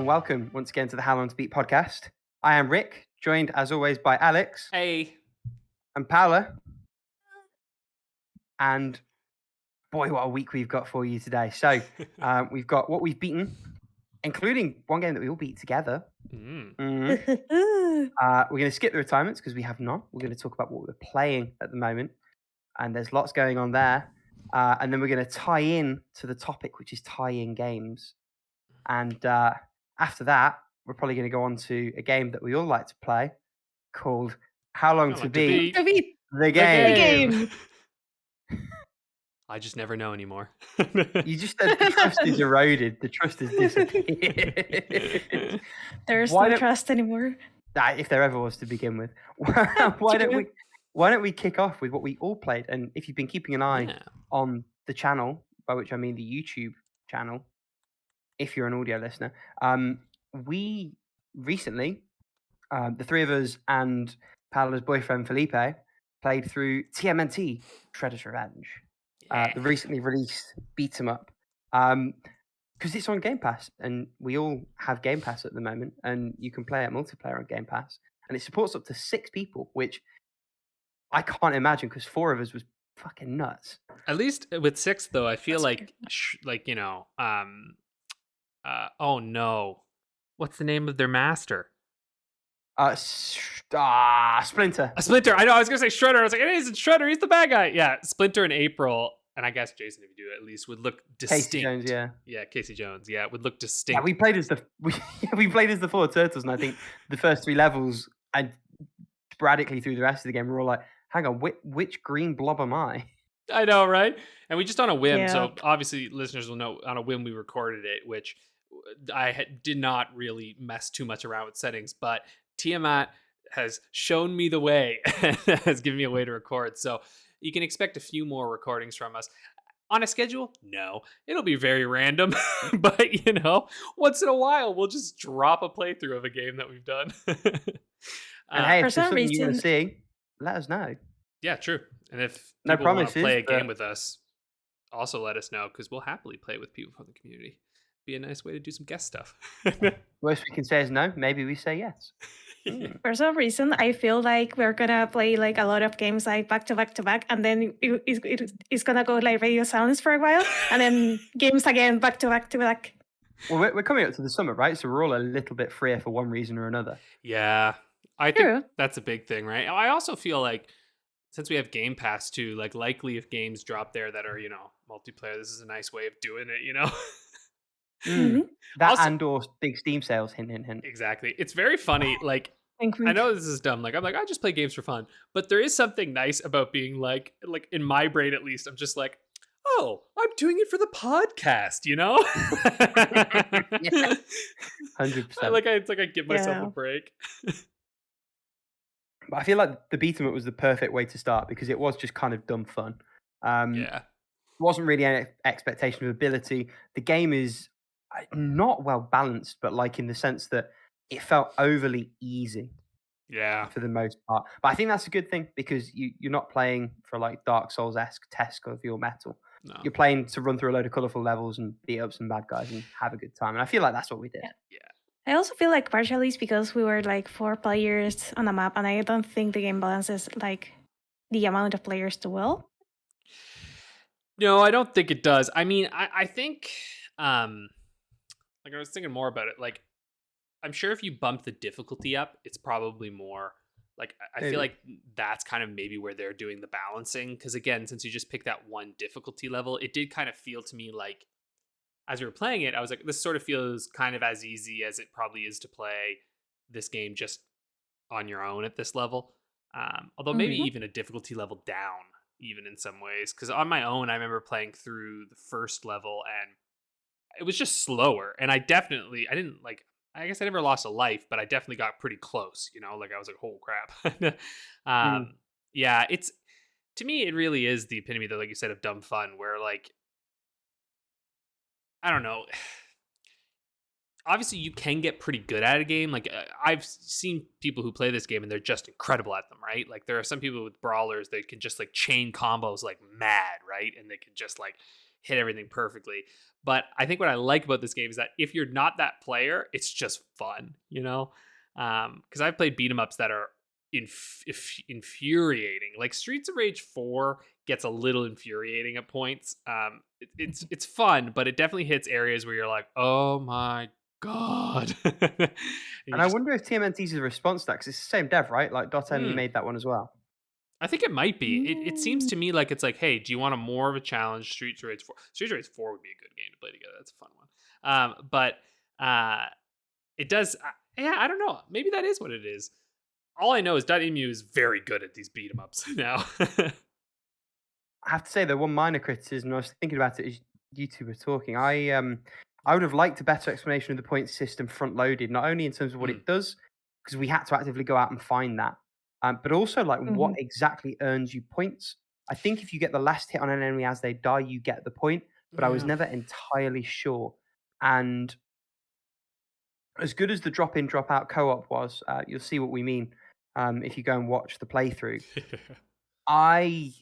and welcome once again to the How Long to Beat podcast. I am Rick, joined as always by Alex. Hey. And Paula. And boy, what a week we've got for you today. So we've got what we've beaten, including one game that we all beat together. We're going to skip the retirements because we have none. We're going to talk about what we're playing at the moment. And there's lots going on there. And then we're going to tie in to the topic, which is tie-in games. And after that, we're probably going to go on to a game that we all like to play called How Long to Beat The Game. I just never know anymore. You just said the trust is eroded. The trust has disappeared. There's no trust anymore. If there ever was to begin with. Why don't we kick off with what we all played? And if you've been keeping an eye on the channel, by which I mean the YouTube channel, if you're an audio listener, we recently, the three of us and Paola's boyfriend Felipe, played through TMNT, Shredder's Revenge, the recently released beat 'em up, because it's on Game Pass, and we all have Game Pass at the moment, and you can play it multiplayer on Game Pass, and it supports up to 6 people, which I can't imagine because 4 of us was fucking nuts. At least with 6, though, I feel oh no, what's the name of their master? Splinter. Splinter. I know. I was gonna say Shredder. I was like, it isn't Shredder. He's the bad guy. Yeah, Splinter and April, and I guess Jason, if you do it, at least would look distinct. Casey Jones, yeah, Casey Jones. Yeah, would look distinct. Yeah, we played as the 4 turtles, and I think the first 3 levels and sporadically through the rest of the game, we're all like, hang on, which green blob am I? I know, right? And we just on a whim. Yeah. So obviously, listeners will know on a whim we recorded it, which I did not really mess too much around with settings, but Tiamat has shown me the way and has given me a way to record. So you can expect a few more recordings from us. On a schedule? No. It'll be very random. But, once in a while, we'll just drop a playthrough of a game that we've done. And hey, if there's something you want to see, let us know. Yeah, true. And if people want to play a game with us, also let us know, because we'll happily play with people from the community. Be a nice way to do some guest stuff. Worst we can say is no. Maybe we say yes. For some reason, I feel like we're gonna play like a lot of games like back to back to back, and then it's gonna go like radio silence for a while, and then games again back to back to back. Well, we're coming up to the summer, right? So we're all a little bit freer for one reason or another. Yeah, I think that's a big thing, right? I also feel like since we have Game Pass too, like likely if games drop there that are multiplayer, this is a nice way of doing it, That also, and/or big Steam sales, hint, hint, hint. Exactly. It's very funny. Like, I know this is dumb. Like, I'm like, I just play games for fun. But there is something nice about being like in my brain at least, I'm just like, oh, I'm doing it for the podcast, 100%. It's like I give myself a break. But I feel like the beat 'em up was the perfect way to start because it was just kind of dumb fun. It wasn't really any expectation of ability. The game is not well balanced, but like in the sense that it felt overly easy. Yeah. For the most part. But I think that's a good thing because you're not playing for like Dark Souls-esque test of your metal. No. You're playing to run through a load of colourful levels and beat up some bad guys and have a good time. And I feel like that's what we did. Yeah. I also feel like partially it's because we were like 4 players on a map, and I don't think the game balances like the amount of players too well. No, I don't think it does. I mean, I think, I was thinking more about it. Like, I'm sure if you bump the difficulty up, it's probably more. Like, I feel like that's kind of maybe where they're doing the balancing. Because again, since you just picked that one difficulty level, it did kind of feel to me like, as we were playing it, I was like, this sort of feels kind of as easy as it probably is to play this game just on your own at this level. Although maybe even a difficulty level down, even in some ways. Because on my own, I remember playing through the first level and it was just slower. And I guess I never lost a life, but I definitely got pretty close, like I was like, oh crap. Yeah, to me, it really is the epitome, though, like you said, of dumb fun, where like, I don't know. Obviously, you can get pretty good at a game. Like, I've seen people who play this game and they're just incredible at them, right? Like, there are some people with brawlers that can just like chain combos like mad, right? And they can just like hit everything perfectly. But I think what I like about this game is that if you're not that player, it's just fun, you know? Because I've played beat 'em ups that are infuriating. Like Streets of Rage 4 gets a little infuriating at points. It's fun, but it definitely hits areas where you're like, oh my god. And I wonder if TMNT's a response to that, because it's the same dev, right? Like .m made that one as well. I think it might be. It seems to me like it's like, hey, do you want a more of a challenge? Streets of Rage 4. Streets of Rage 4 would be a good game to play together. That's a fun one. But it does. Yeah, I don't know. Maybe that is what it is. All I know is .emu is very good at these beat 'em ups now. I have to say, the one minor criticism, I was thinking about it as you two were talking. I would have liked a better explanation of the point system front loaded, not only in terms of what it does, because we had to actively go out and find that, but also like what exactly earns you points. I think if you get the last hit on an enemy as they die, you get the point, but I was never entirely sure. And as good as the drop in, drop out co-op was, you'll see what we mean if you go and watch the playthrough. I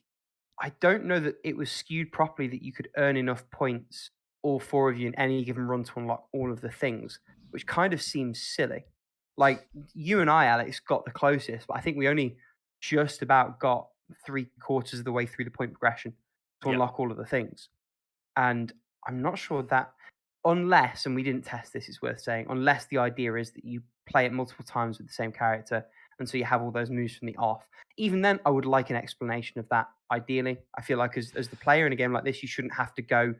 don't know that it was skewed properly that you could earn enough points, all four of you, in any given run to unlock all of the things, which kind of seems silly. Like, you and I, Alex, got the closest, but I think we only just about got 3/4 of the way through the point progression to unlock all of the things. And I'm not sure that, unless, and we didn't test this, it's worth saying, unless the idea is that you play it multiple times with the same character, and so you have all those moves from the off. Even then, I would like an explanation of that, ideally. I feel like as the player in a game like this, you shouldn't have to go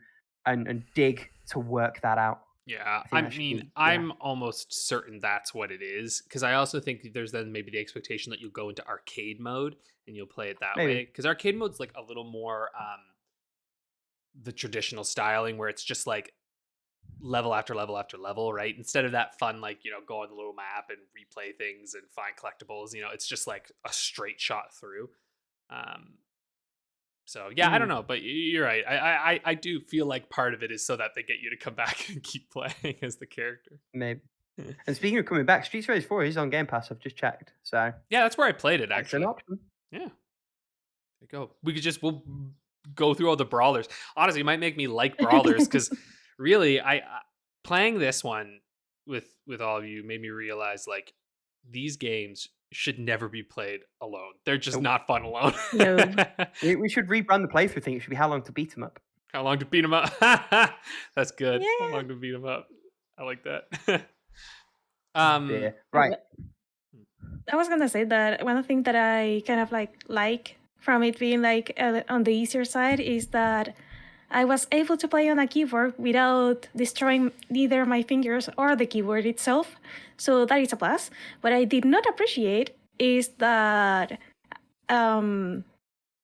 and dig to work that out. Yeah, I'm almost certain that's what it is, because I also think there's then maybe the expectation that you'll go into arcade mode and you'll play it that way. Because arcade mode's like a little more the traditional styling, where it's just like level after level after level, right? Instead of that fun, like, you know, go on the little map and replay things and find collectibles, you know, it's just like a straight shot through. So yeah, I don't know, but you're right. I do feel like part of it is so that they get you to come back and keep playing as the character. Maybe. And speaking of coming back, Streets of Rage 4 is on Game Pass. I've just checked. So yeah, that's where I played it, actually. It's an option. Yeah. There you go. We'll go through all the brawlers. Honestly, it might make me like brawlers, because really, I playing this one with all of you made me realize, like, these games should never be played alone. They're just not fun alone. No. We should rebrand the playthrough thing. It should be how long to beat them up. How long to beat them up? That's good. Yeah. How long to beat them up? I like that. Right. I was gonna say that one thing that I kind of like from it being like on the easier side is that I was able to play on a keyboard without destroying either my fingers or the keyboard itself. So that is a plus. What I did not appreciate is that I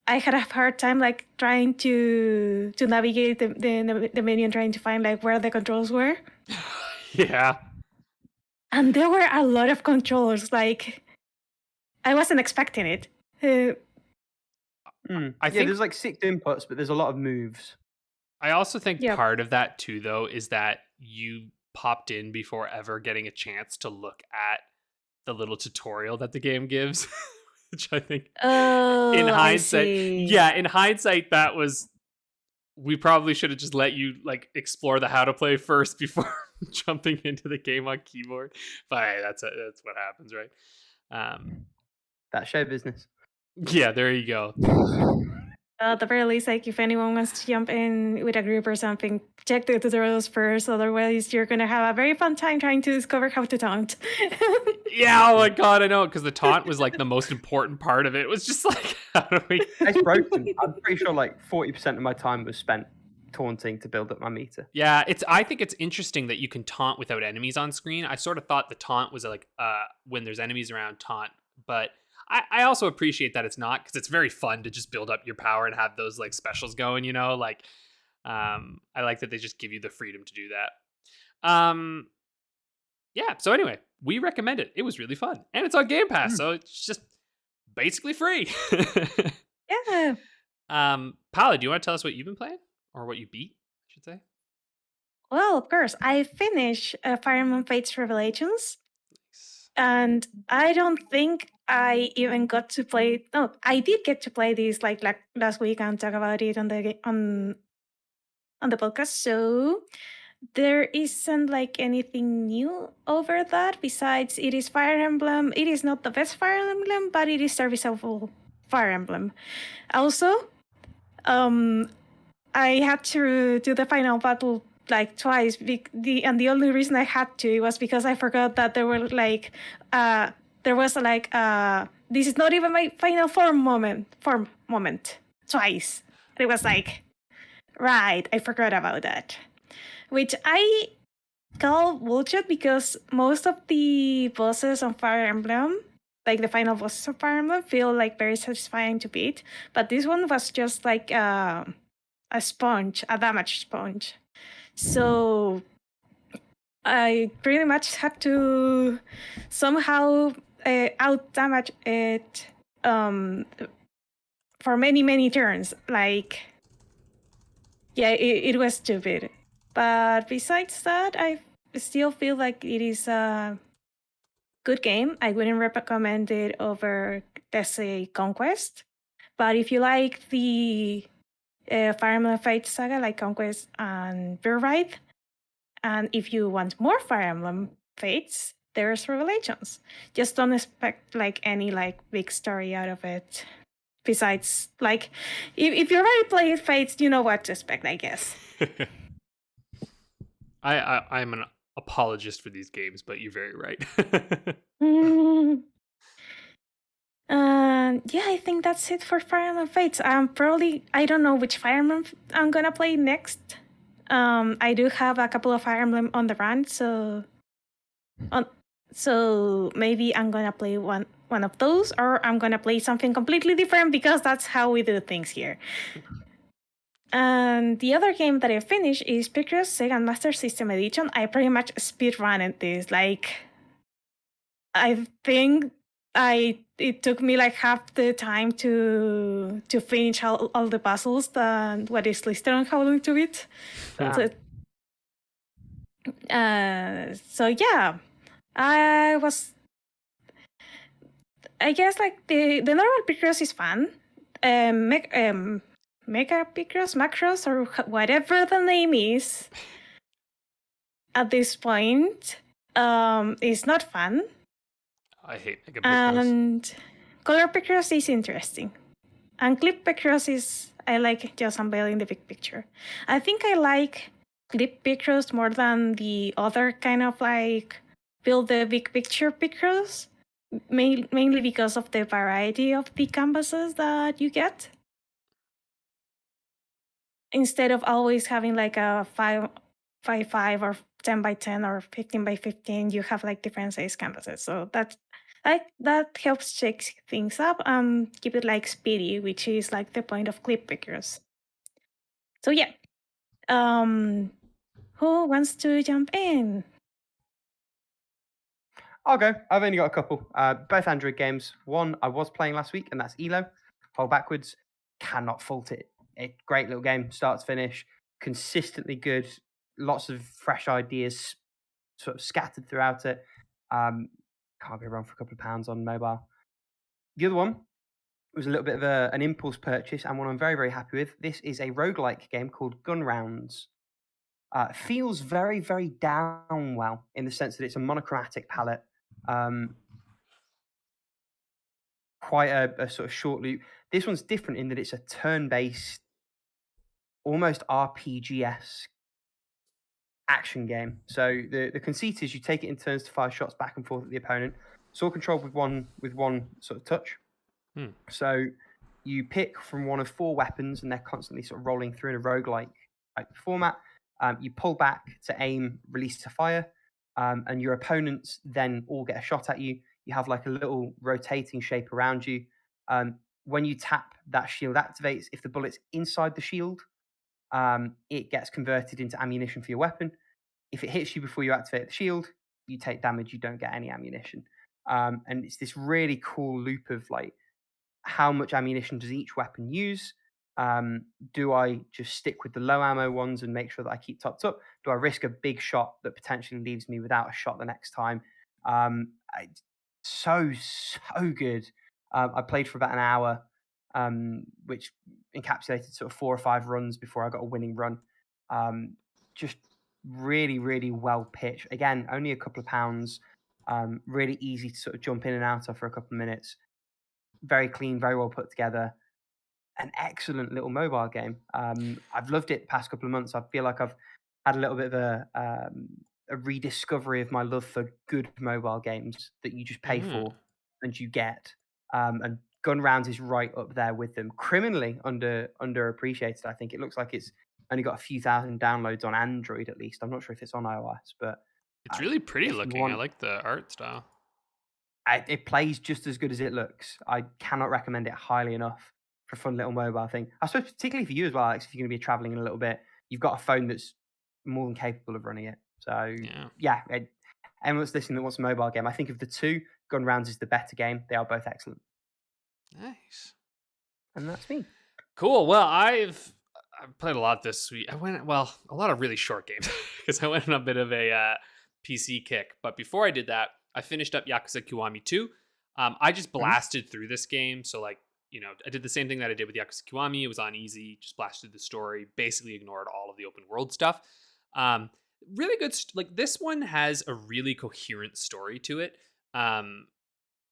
had a hard time like trying to navigate the menu and trying to find like where the controls were. Yeah. And there were a lot of controls. Like, I wasn't expecting it. I think there's like 6 inputs, but there's a lot of moves. I also think part of that too, though, is that you popped in before ever getting a chance to look at the little tutorial that the game gives, which I think in hindsight, in hindsight, that was, we probably should have just let you like explore the how to play first before jumping into the game on keyboard. But hey, that's what happens, right? That's show business. Yeah, there you go. At the very least, like, if anyone wants to jump in with a group or something, check the tutorials first. Otherwise, you're going to have a very fun time trying to discover how to taunt. Yeah, oh my god, I know, because the taunt was like the most important part of it. It was just like, how do we... It's broken. I'm pretty sure like 40% of my time was spent taunting to build up my meter. Yeah, I think it's interesting that you can taunt without enemies on screen. I sort of thought the taunt was like when there's enemies around, taunt, but I also appreciate that it's not, because it's very fun to just build up your power and have those like specials going, you know, like I like that they just give you the freedom to do that. Yeah, so anyway, we recommend it. It was really fun, and it's on Game Pass, so it's just basically free. Yeah. Paula, do you want to tell us what you've been playing, or what you beat, I should say? Well, of course, I finished Fire Emblem Fates Revelations. And I don't think I even got to play. No, I did get to play this like last week and talk about it on on the podcast. So there isn't like anything new over that. Besides, it is Fire Emblem. It is not the best Fire Emblem, but it is serviceable Fire Emblem. Also, I had to do the final battle like twice. And the only reason I had to was because I forgot that there were like this is not even my final form moment twice. It was like, right, I forgot about that. Which I call bullshit because most of the bosses on Fire Emblem, like the final bosses of Fire Emblem, feel like very satisfying to beat. But this one was just like a sponge, a damage sponge. So I pretty much had to somehow out damage it for many turns. Like, yeah, it was stupid. But besides that, I still feel like it is a good game. I wouldn't recommend it over, let's say, Conquest. But if you like the Fire Emblem Fates saga, like Conquest and Birthright, and if you want more Fire Emblem Fates, there's Revelations. Just don't expect like any like big story out of it. Besides, like, if you already played Fates, you know what to expect, I guess. I'm an apologist for these games, but you're very right. Yeah, I think that's it for Fire Emblem Fates. I don't know which Fire Emblem I'm gonna play next. I do have a couple of Fire Emblem on the run, so maybe I'm gonna play one of those, or I'm gonna play something completely different because that's how we do things here. And the other game that I finished is Picross Sega Master System Edition. I pretty much speedrun this. Like, I think it took me like half the time to finish all the puzzles than what is listed on How Long to Beat. So yeah, I guess like the normal Picross is fun. Mega Picross, Macross, or whatever the name is at this point, is not fun. I hate Mega Picross. And Color Picross is interesting. And Clip Picross is, I like just unveiling the big picture. I think I like Clip Picross more than the other kind of like build the big picture Picross, mainly because of the variety of the canvases that you get. Instead of always having like a 5x5 or 10x10 or 15x15, you have like different size canvases. So that helps shake things up and keep it like speedy, which is like the point of Clip Pickers. So yeah, who wants to jump in? I'll go. I've only got a couple. Both Android games. One I was playing last week, and that's ELOH. Hold backwards. Cannot fault it. A great little game, start to finish. Consistently good. Lots of fresh ideas sort of scattered throughout it. Can't go wrong for a couple of pounds on mobile. The other one was a little bit of an impulse purchase, and one I'm very, very happy with. This is a roguelike game called Gun Rounds. Feels very, very Downwell in the sense that it's a monochromatic palette. Quite a sort of short loop. This one's different in that it's a turn-based, almost RPG-esque action game. So the conceit is you take it in turns to fire shots back and forth at the opponent. It's all controlled with one sort of touch. So you pick from one of 4 weapons, and they're constantly sort of rolling through in a roguelike format. You pull back to aim, release to fire, and your opponents then all get a shot at you. You have like a little rotating shape around you. When you tap, that shield activates. If the bullet's inside the shield, it gets converted into ammunition for your weapon. If it hits you before you activate the shield, you take damage, you don't get any ammunition. And it's this really cool loop of like, how much ammunition does each weapon use? Do I just stick with the low ammo ones and make sure that I keep topped up? Do I risk a big shot that potentially leaves me without a shot the next time? So good. I played for about an hour, which encapsulated sort of 4 or 5 runs before I got a winning run. Just really, really well pitched. Again, only a couple of pounds. Really easy to sort of jump in and out of for a couple of minutes. Very clean, very well put together. An excellent little mobile game. I've loved it the past couple of months. I feel like I've had a little bit of a rediscovery of my love for good mobile games that you just pay for and you get. And Gun Rounds is right up there with them. Criminally underappreciated, I think. It looks like it's only got a few thousand downloads on Android, at least. I'm not sure if it's on iOS, but it's really pretty looking. I like the art style. It plays just as good as it looks. I cannot recommend it highly enough for a fun little mobile thing. I suppose particularly for you as well, Alex, if you're going to be traveling in a little bit, you've got a phone that's more than capable of running it. So, yeah, everyone's listening that wants a mobile game. I think of the two, Gun Rounds is the better game. They are both excellent. Nice. And that's me. Cool. Well, I've played a lot this week. A lot of really short games because I went on a bit of a PC kick. But before I did that, I finished up Yakuza Kiwami 2. I just blasted through this game. So, like, I did the same thing that I did with Yakuza Kiwami. It was on easy, just blasted the story, basically ignored all of the open world stuff. Really good. Like, this one has a really coherent story to it,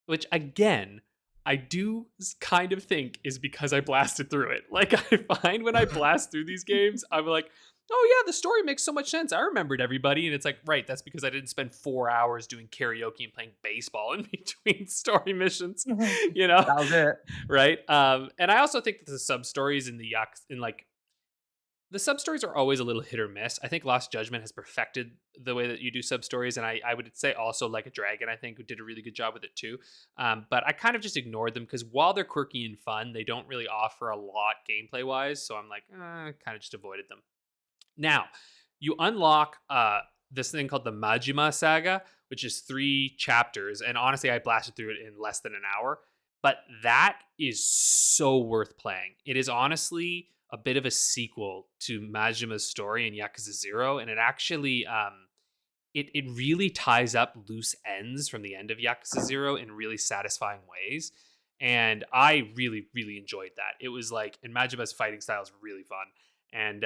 which, again, I do kind of think is because I blasted through it. Like, I find when I blast through these games, I'm like, oh yeah, the story makes so much sense. I remembered everybody. And it's like, right, that's because I didn't spend 4 hours doing karaoke and playing baseball in between story missions, That was it. Right. And I also think that the sub-stories the sub-stories are always a little hit or miss. I think Lost Judgment has perfected the way that you do sub-stories. And I would say also Like a Dragon, I think, did a really good job with it too. But I kind of just ignored them because while they're quirky and fun, they don't really offer a lot gameplay-wise. So I'm like, kind of just avoided them. Now, you unlock this thing called the Majima Saga, which is 3 chapters. And honestly, I blasted through it in less than an hour. But that is so worth playing. It is honestly a bit of a sequel to Majima's story in Yakuza 0. And it actually, it really ties up loose ends from the end of Yakuza 0 in really satisfying ways. And I really, really enjoyed that. It was like, and Majima's fighting style is really fun. And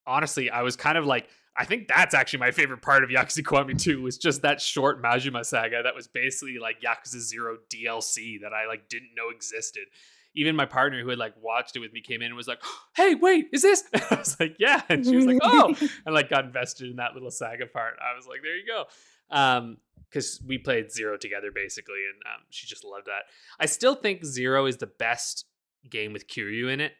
honestly, I was kind of like, I think that's actually my favorite part of Yakuza Kiwami 2 was just that short Majima saga that was basically like Yakuza 0 DLC that I like didn't know existed. Even my partner who had like watched it with me came in and was like, hey, wait, is this? And I was like, yeah. And she was like, oh, and like got invested in that little saga part. I was like, there you go. Because we played 0 together basically, and she just loved that. I still think 0 is the best game with Kiryu in it.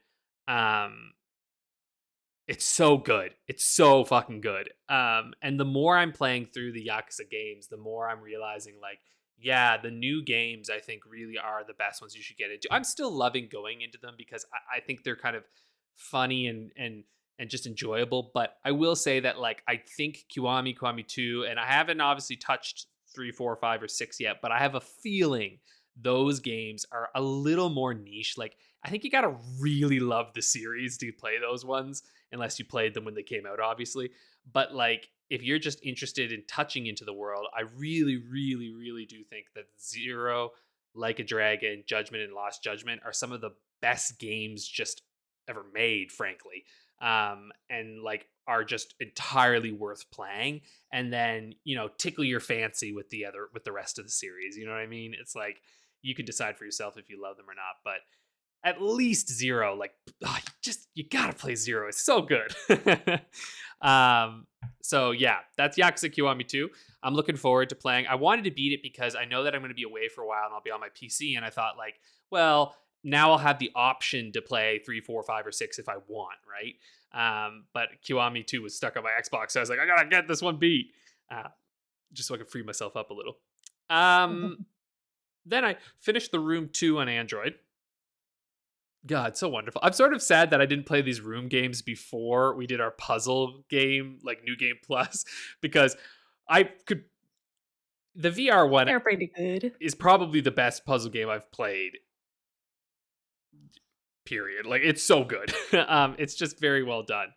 It's so good. It's so fucking good. And the more I'm playing through the Yakuza games, the more I'm realizing like, yeah, the new games I think really are the best ones you should get into. I'm still loving going into them because I think they're kind of funny and just enjoyable. But I will say that like I think Kiwami 2, and I haven't obviously touched 3, 4, 5, or 6 yet, but I have a feeling those games are a little more niche. Like I think you gotta really love the series to play those ones, unless you played them when they came out, obviously. But like if you're just interested in touching into the world, I really, really, really do think that 0, Like a Dragon, Judgment, and Lost Judgment are some of the best games just ever made, frankly. And like are just entirely worth playing. And then, tickle your fancy with the rest of the series. You know what I mean? It's like you can decide for yourself if you love them or not, but at least 0, like you gotta play 0. It's so good. So yeah, that's Yakuza Kiwami 2. I'm looking forward to playing. I wanted to beat it because I know that I'm going to be away for a while and I'll be on my PC. And I thought like, well, now I'll have the option to play 3, 4, 5, or 6 if I want, right? But Kiwami 2 was stuck on my Xbox, so I was like, I gotta get this one beat, just so I could free myself up a little. Then I finished The Room 2 on Android. God, so wonderful. I'm sort of sad that I didn't play these room games before we did our puzzle game, like New Game Plus, because the VR one They're pretty good. is probably the best puzzle game I've played. Period. Like it's so good. It's just very well done.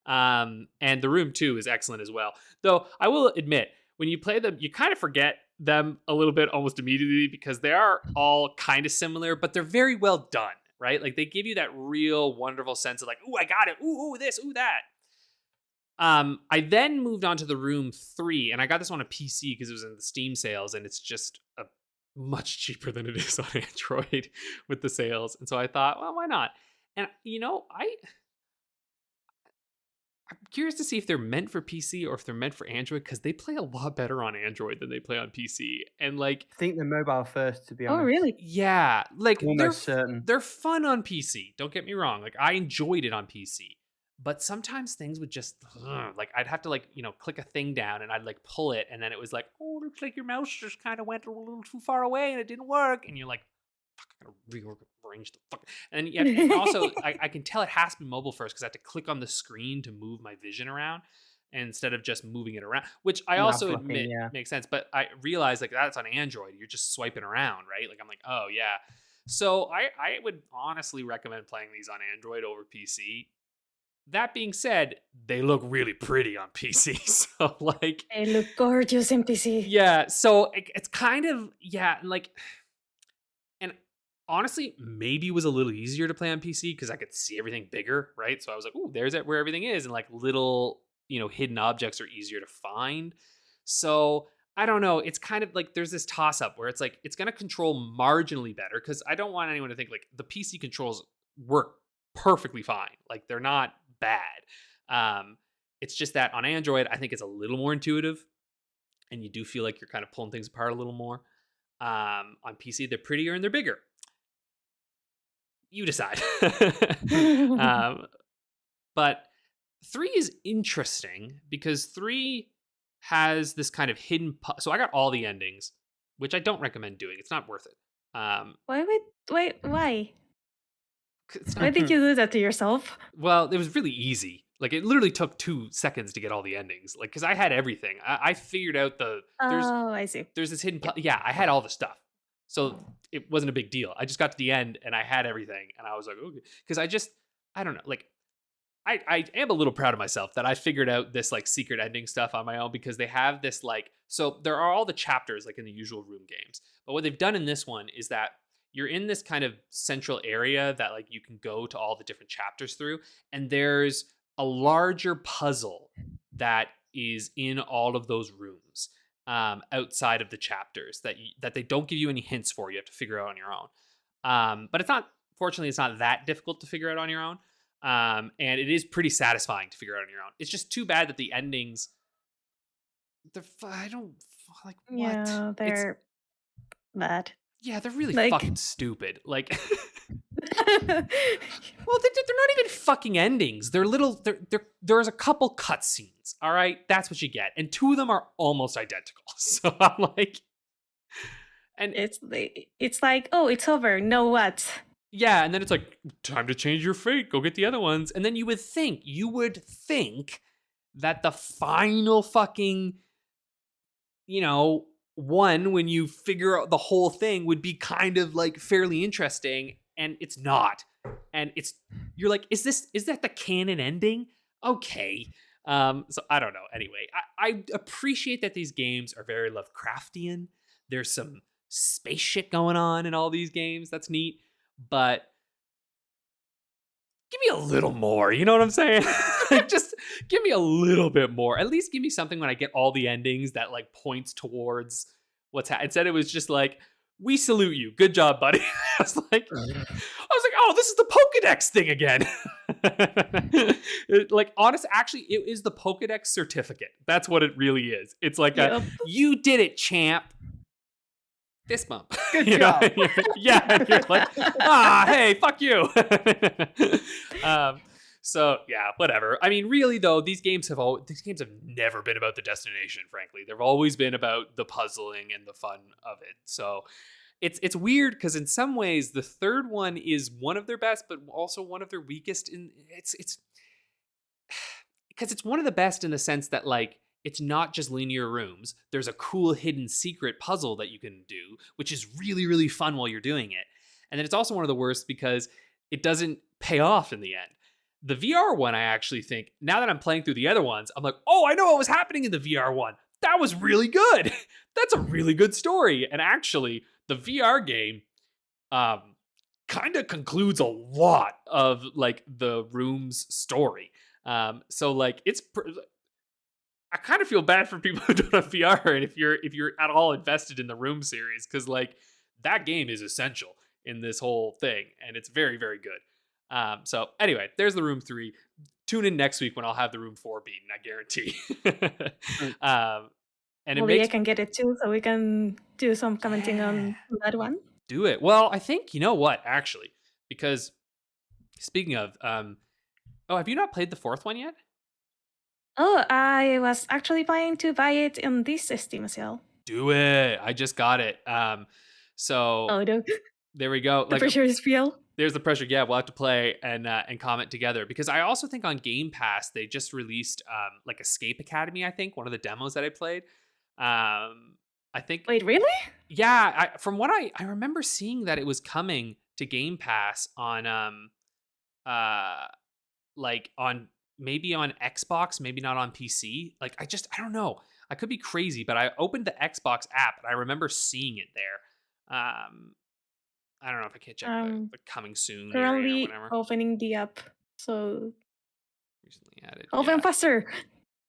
And The Room 2 is excellent as well. Though I will admit, when you play them, you kind of forget them a little bit almost immediately because they are all kind of similar, but they're very well done. Right? Like they give you that real wonderful sense of like, ooh, I got it. Ooh, this, ooh, that. I then moved on to the Room 3, and I got this on a PC because it was in the Steam sales, and it's just much cheaper than it is on Android with the sales. And so I thought, well, why not? And I'm curious to see if they're meant for PC or if they're meant for Android, because they play a lot better on Android than they play on PC. And like, I think they're mobile first, to be honest. Oh, really? yeah, like Almost certain. they're fun on PC. Don't get me wrong. Like, I enjoyed it on PC, but sometimes things would just like, I'd have to like, click a thing down and I'd like pull it, and then it was like, oh, looks like your mouse just kind of went a little too far away and it didn't work. And you're like, fuck, I gotta rearrange the fuck. And then also, I can tell it has to be mobile first because I have to click on the screen to move my vision around instead of just moving it around, which I also admit makes sense. But I realize like that's on Android. You're just swiping around, right? Like, I'm like, oh yeah. So I would honestly recommend playing these on Android over PC. That being said, they look really pretty on PC. So like, They look gorgeous in PC. yeah. So it's kind of, yeah, like, and honestly, maybe it was a little easier to play on PC because I could see everything bigger, right? So I was like, oh, there's where everything is, and like little, hidden objects are easier to find. So I don't know. It's kind of like there's this toss up where it's like it's gonna control marginally better, because I don't want anyone to think like the PC controls work perfectly fine. Like, they're not bad. It's just that on Android, I think it's a little more intuitive, and you do feel like you're kind of pulling things apart a little more. On PC, they're prettier and they're bigger. You decide. But 3 is interesting because 3 has this kind of hidden. So I got all the endings, which I don't recommend doing. It's not worth it. Why? It's Why not, did you do that to yourself? well, it was really easy. Like, it literally took 2 seconds to get all the endings. Like, because I had everything. I figured out I see. there's this hidden. Yeah, I had all the stuff. So it wasn't a big deal. I just got to the end and I had everything. And I was like, okay. Because I don't know. Like, I am a little proud of myself that I figured out this like secret ending stuff on my own, because they have this like, so there are all the chapters like in the usual Room games. But what they've done in this one is that you're in this kind of central area that like you can go to all the different chapters through. And there's a larger puzzle that is in all of those rooms outside of the chapters that they don't give you any hints for. You have to figure out on your own. But fortunately, it's not that difficult to figure out on your own. And it is pretty satisfying to figure out on your own. It's just too bad that the endings, I don't like what. Yeah, they're bad. Yeah, they're really Like- fucking stupid. Like, well, they're not even fucking endings. They're little. There's a couple cutscenes. All right, that's what you get, and 2 of them are almost identical. So I'm like, and It's like, oh, it's over. Now what? yeah, and then it's like, time to change your fate. Go get the other ones, and then you would think that the final fucking, one, when you figure out the whole thing, would be kind of like fairly interesting, and it's not. And you're like, is that the canon ending? Okay. So I don't know. Anyway, I appreciate that these games are very Lovecraftian. There's some space shit going on in all these games. That's neat. But give me a little more. You know what I'm saying? Just give me a little bit more. At least give me something when I get all the endings that like points towards what's happening. Instead, it was just like, we salute you. Good job, buddy. I was like, oh, this is the Pokedex thing again. Actually, it is the Pokedex certificate. That's what it really is. It's like, you did it, champ. Fist bump. Good job. Yeah. You're like, hey, fuck you. So yeah, whatever. I mean, really though, these games have never been about the destination. Frankly, they've always been about the puzzling and the fun of it. So it's weird because in some ways the third one is one of their best, but also one of their weakest. It's because it's one of the best in the sense that like it's not just linear rooms. There's a cool hidden secret puzzle that you can do, which is really, really fun while you're doing it. And then it's also one of the worst because it doesn't pay off in the end. The VR one, I actually think, now that I'm playing through the other ones, I'm like, oh, I know what was happening in the VR one. That was really good. That's a really good story. And actually, the VR game kind of concludes a lot of like the room's story. So like I kind of feel bad for people who don't have VR, and if you're at all invested in the Room series, because like that game is essential in this whole thing, and it's very, very good. So anyway, there's the Room 3. Tune in next week when I'll have the Room 4 beaten, I guarantee. And maybe I can get it too, so we can do some commenting on that one. Do it. Well, I think, you know what, actually, because speaking of, have you not played the 4th one yet? Oh, I was actually planning to buy it in this Steam sale. Do it. I just got it. So no. There we go. The pressure is real. There's the pressure. Yeah, we'll have to play and comment together, because I also think on Game Pass they just released like Escape Academy. I think one of the demos that I played. I think. Wait, really? Yeah. From what I remember seeing that it was coming to Game Pass on like on maybe on Xbox, maybe not on PC. Like I don't know. I could be crazy, but I opened the Xbox app and I remember seeing it there. I don't know if I can't check the coming soon. Currently opening the app, so recently added. Open faster.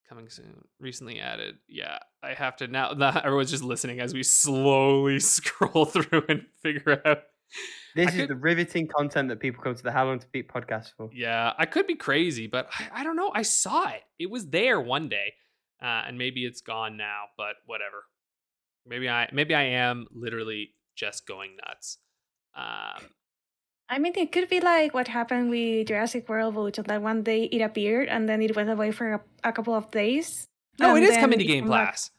Coming soon. Recently added. Yeah, I have to now. Everyone's just listening as we slowly scroll through and figure out. This is the riveting content that people come to the How Long to Beat podcast for. Yeah, I could be crazy, but I don't know. I saw it. It was there one day, and maybe it's gone now. But whatever. Maybe I am literally just going nuts. I mean, it could be like what happened with Jurassic World, which that one day it appeared and then it went away for a couple of days. No, it is coming to Game Pass.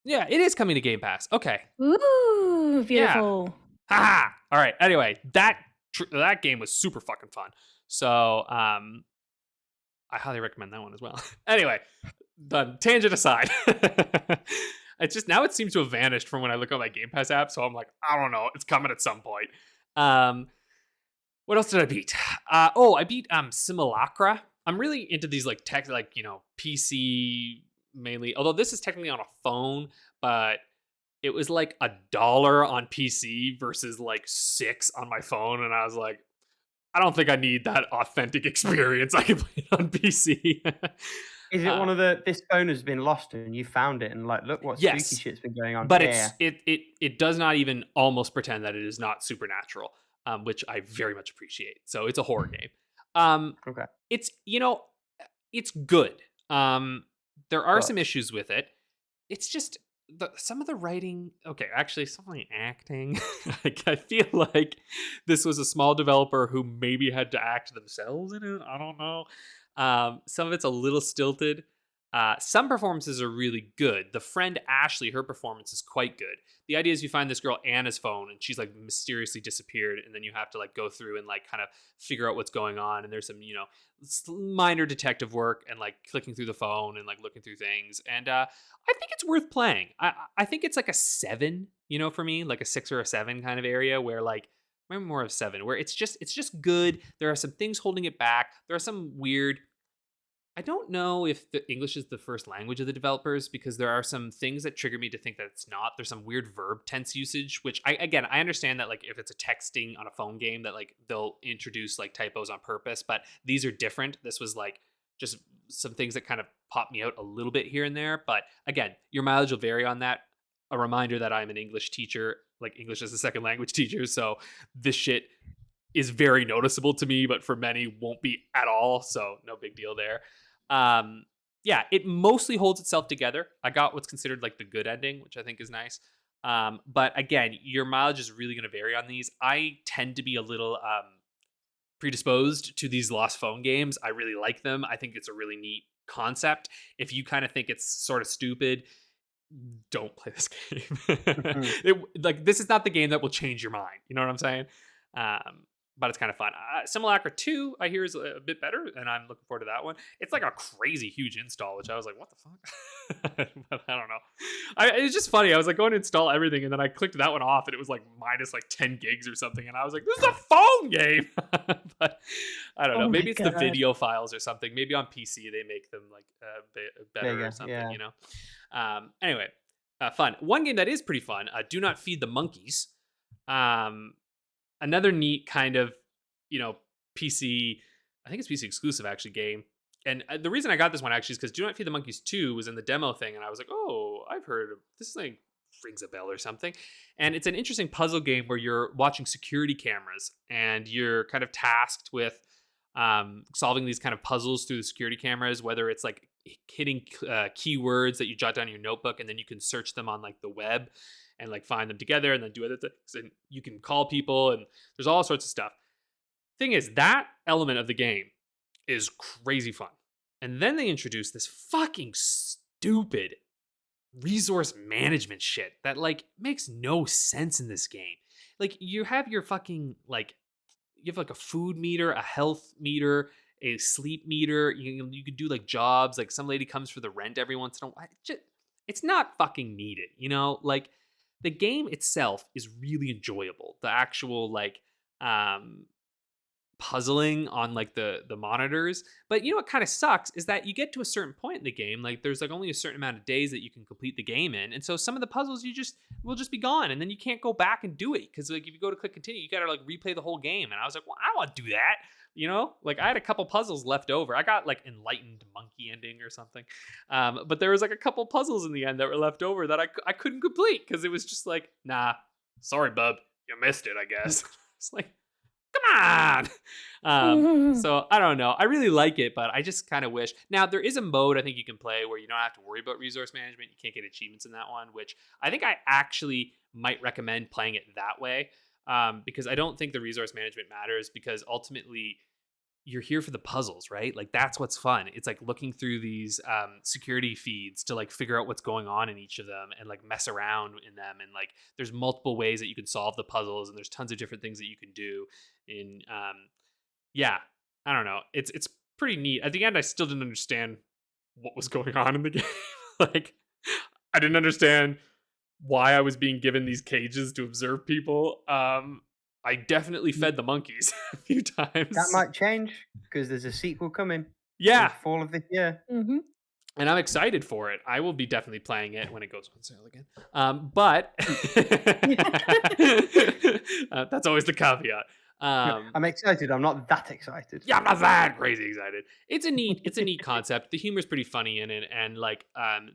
Yeah, it is coming to Game Pass. Okay. Ooh, beautiful. Yeah. Ha! All right. Anyway, that game was super fucking fun. So, I highly recommend that one as well. Anyway, done. Tangent aside. It's just now it seems to have vanished from when I look at my Game Pass app. So I'm like, I don't know. It's coming at some point. What else did I beat? I beat Simulacra. I'm really into these like tech, like, you know, PC mainly. Although this is technically on a phone, but it was like $1 on PC versus like $6 on my phone, and I was like, I don't think I need that authentic experience. I can play it on PC. Is it one of this phone has been lost and you found it and like, look what spooky shit's been going on? But it does not even almost pretend that it is not supernatural, which I very much appreciate. So it's a horror game. Okay. It's, you know, it's good. There are some issues with it. It's just some of the writing. Okay, actually, some of the acting. Like, I feel like this was a small developer who maybe had to act themselves in it. I don't know. Some of it's a little stilted. Some performances are really good. The friend Ashley, her performance is quite good. The idea is you find this girl Anna's phone and she's like mysteriously disappeared, and then you have to like go through and like kind of figure out what's going on. And there's some, you know, minor detective work and like clicking through the phone and like looking through things. And I think it's worth playing. I think it's like a 7, you know, for me, like a 6 or a 7 kind of area where like maybe more of 7, where it's just good. There are some things holding it back. There are some weird. I don't know if the English is the first language of the developers, because there are some things that trigger me to think that it's not. There's some weird verb tense usage, which I understand that like if it's a texting on a phone game that like they'll introduce like typos on purpose, but these are different. This was like just some things that kind of popped me out a little bit here and there. But again, your mileage will vary on that. A reminder that I'm an English teacher, like English as a second language teacher. So this shit is very noticeable to me, but for many won't be at all. So no big deal there. Yeah, it mostly holds itself together. I got what's considered like the good ending, which I think is nice. But again, your mileage is really going to vary on these. I tend to be a little predisposed to these lost phone games. I really like them. I think it's a really neat concept. If you kind of think it's sort of stupid, don't play this game. Like, this is not the game that will change your mind. You know what I'm saying? But it's kind of fun. Simulacra 2, I hear, is a bit better, and I'm looking forward to that one. It's like a crazy huge install, which I was like, what the fuck? But I don't know. It was just funny. I was like going to install everything, and then I clicked that one off, and it was like minus like 10 gigs or something, and I was like, this is a phone game! But I don't know. Maybe it's the video files or something. Maybe on PC they make them like better or something, you know? Anyway, fun. One game that is pretty fun, Do Not Feed the Monkeys. Another neat kind of, you know, PC I think it's PC exclusive actually game. And the reason I got this one actually is because Do Not Feed the Monkeys 2 was in the demo thing, and I was like, oh, I've heard of this thing, rings a bell or something. And it's an interesting puzzle game where you're watching security cameras and you're kind of tasked with solving these kind of puzzles through the security cameras, whether it's like hitting keywords that you jot down in your notebook and then you can search them on like the web and like find them together and then do other things, and you can call people and there's all sorts of stuff. Thing is, that element of the game is crazy fun. And then they introduce this fucking stupid resource management shit that like makes no sense in this game. Like you have your fucking like, you have like a food meter, a health meter, a sleep meter. You could do like jobs. Like some lady comes for the rent every once in a while. It's not fucking needed, you know? Like the game itself is really enjoyable. The actual like puzzling on like the monitors. But you know what kind of sucks is that you get to a certain point in the game, like there's like only a certain amount of days that you can complete the game in, and so some of the puzzles will just be gone, and then you can't go back and do it because like if you go to click continue, you gotta like replay the whole game. And I was like, well, I don't want to do that, you know? Like I had a couple puzzles left over. I got like enlightened monkey ending or something, but there was like a couple puzzles in the end that were left over that I couldn't complete because it was just like, nah, sorry bub, you missed it, I guess. It's like, come on. So I don't know. I really like it, but I just kind of wish. Now there is a mode I think you can play where you don't have to worry about resource management. You can't get achievements in that one, which I think I actually might recommend playing it that way, because I don't think the resource management matters, because ultimately you're here for the puzzles, right? Like that's what's fun. It's like looking through these security feeds to like figure out what's going on in each of them and like mess around in them. And like there's multiple ways that you can solve the puzzles, and there's tons of different things that you can do. In yeah, I don't know. It's pretty neat. At the end, I still didn't understand what was going on in the game. Like I didn't understand why I was being given these cages to observe people. I definitely fed the monkeys a few times. That might change because there's a sequel coming. Yeah, fall of this year. Mm-hmm. And I'm excited for it. I will be definitely playing it when it goes on sale again. But that's always the caveat. I'm excited. I'm not that excited. Yeah, I'm not that crazy excited. It's a neat concept. The humor's pretty funny in it, and like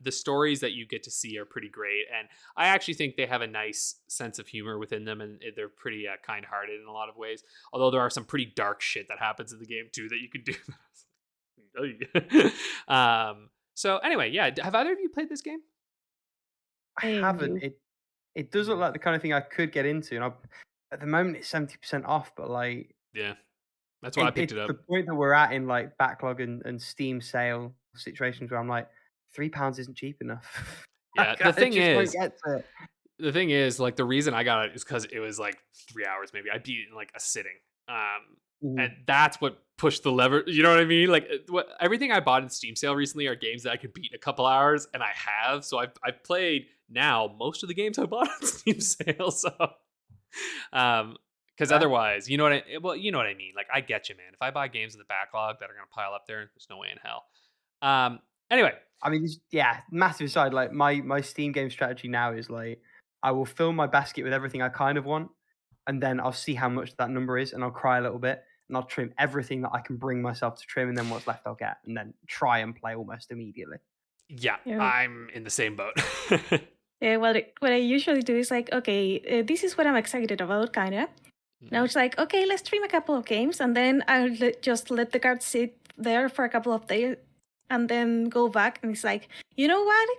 the stories that you get to see are pretty great. And I actually think they have a nice sense of humor within them, and they're pretty kind-hearted in a lot of ways. Although there are some pretty dark shit that happens in the game too that you can do. So anyway, yeah. Have either of you played this game? I haven't. It does look like the kind of thing I could get into, and at the moment it's 70% off, but like yeah, that's why I picked it up. The point that we're at in like backlog and Steam sale situations where I'm like, £3 isn't cheap enough. Yeah, the thing is, like the reason I got it is because it was like 3 hours, maybe I beat it in like a sitting. And that's what pushed the lever. You know what I mean? Like everything I bought in Steam sale recently are games that I could beat in a couple hours, and I have. So I've played now most of the games I bought on Steam sale. So. Because otherwise, you know what I mean? Like, I get you, man. If I buy games in the backlog that are going to pile up there, there's no way in hell. Anyway. I mean, massive aside, like my Steam game strategy now is like, I will fill my basket with everything I kind of want, and then I'll see how much that number is, and I'll cry a little bit, and I'll trim everything that I can bring myself to trim, and then what's left I'll get, and then try and play almost immediately. Yeah. I'm in the same boat. Yeah, what I usually do is like, okay, this is what I'm excited about, kind of. Now it's like, okay, let's stream a couple of games, and then I'll just let the card sit there for a couple of days, and then go back, and it's like, you know what?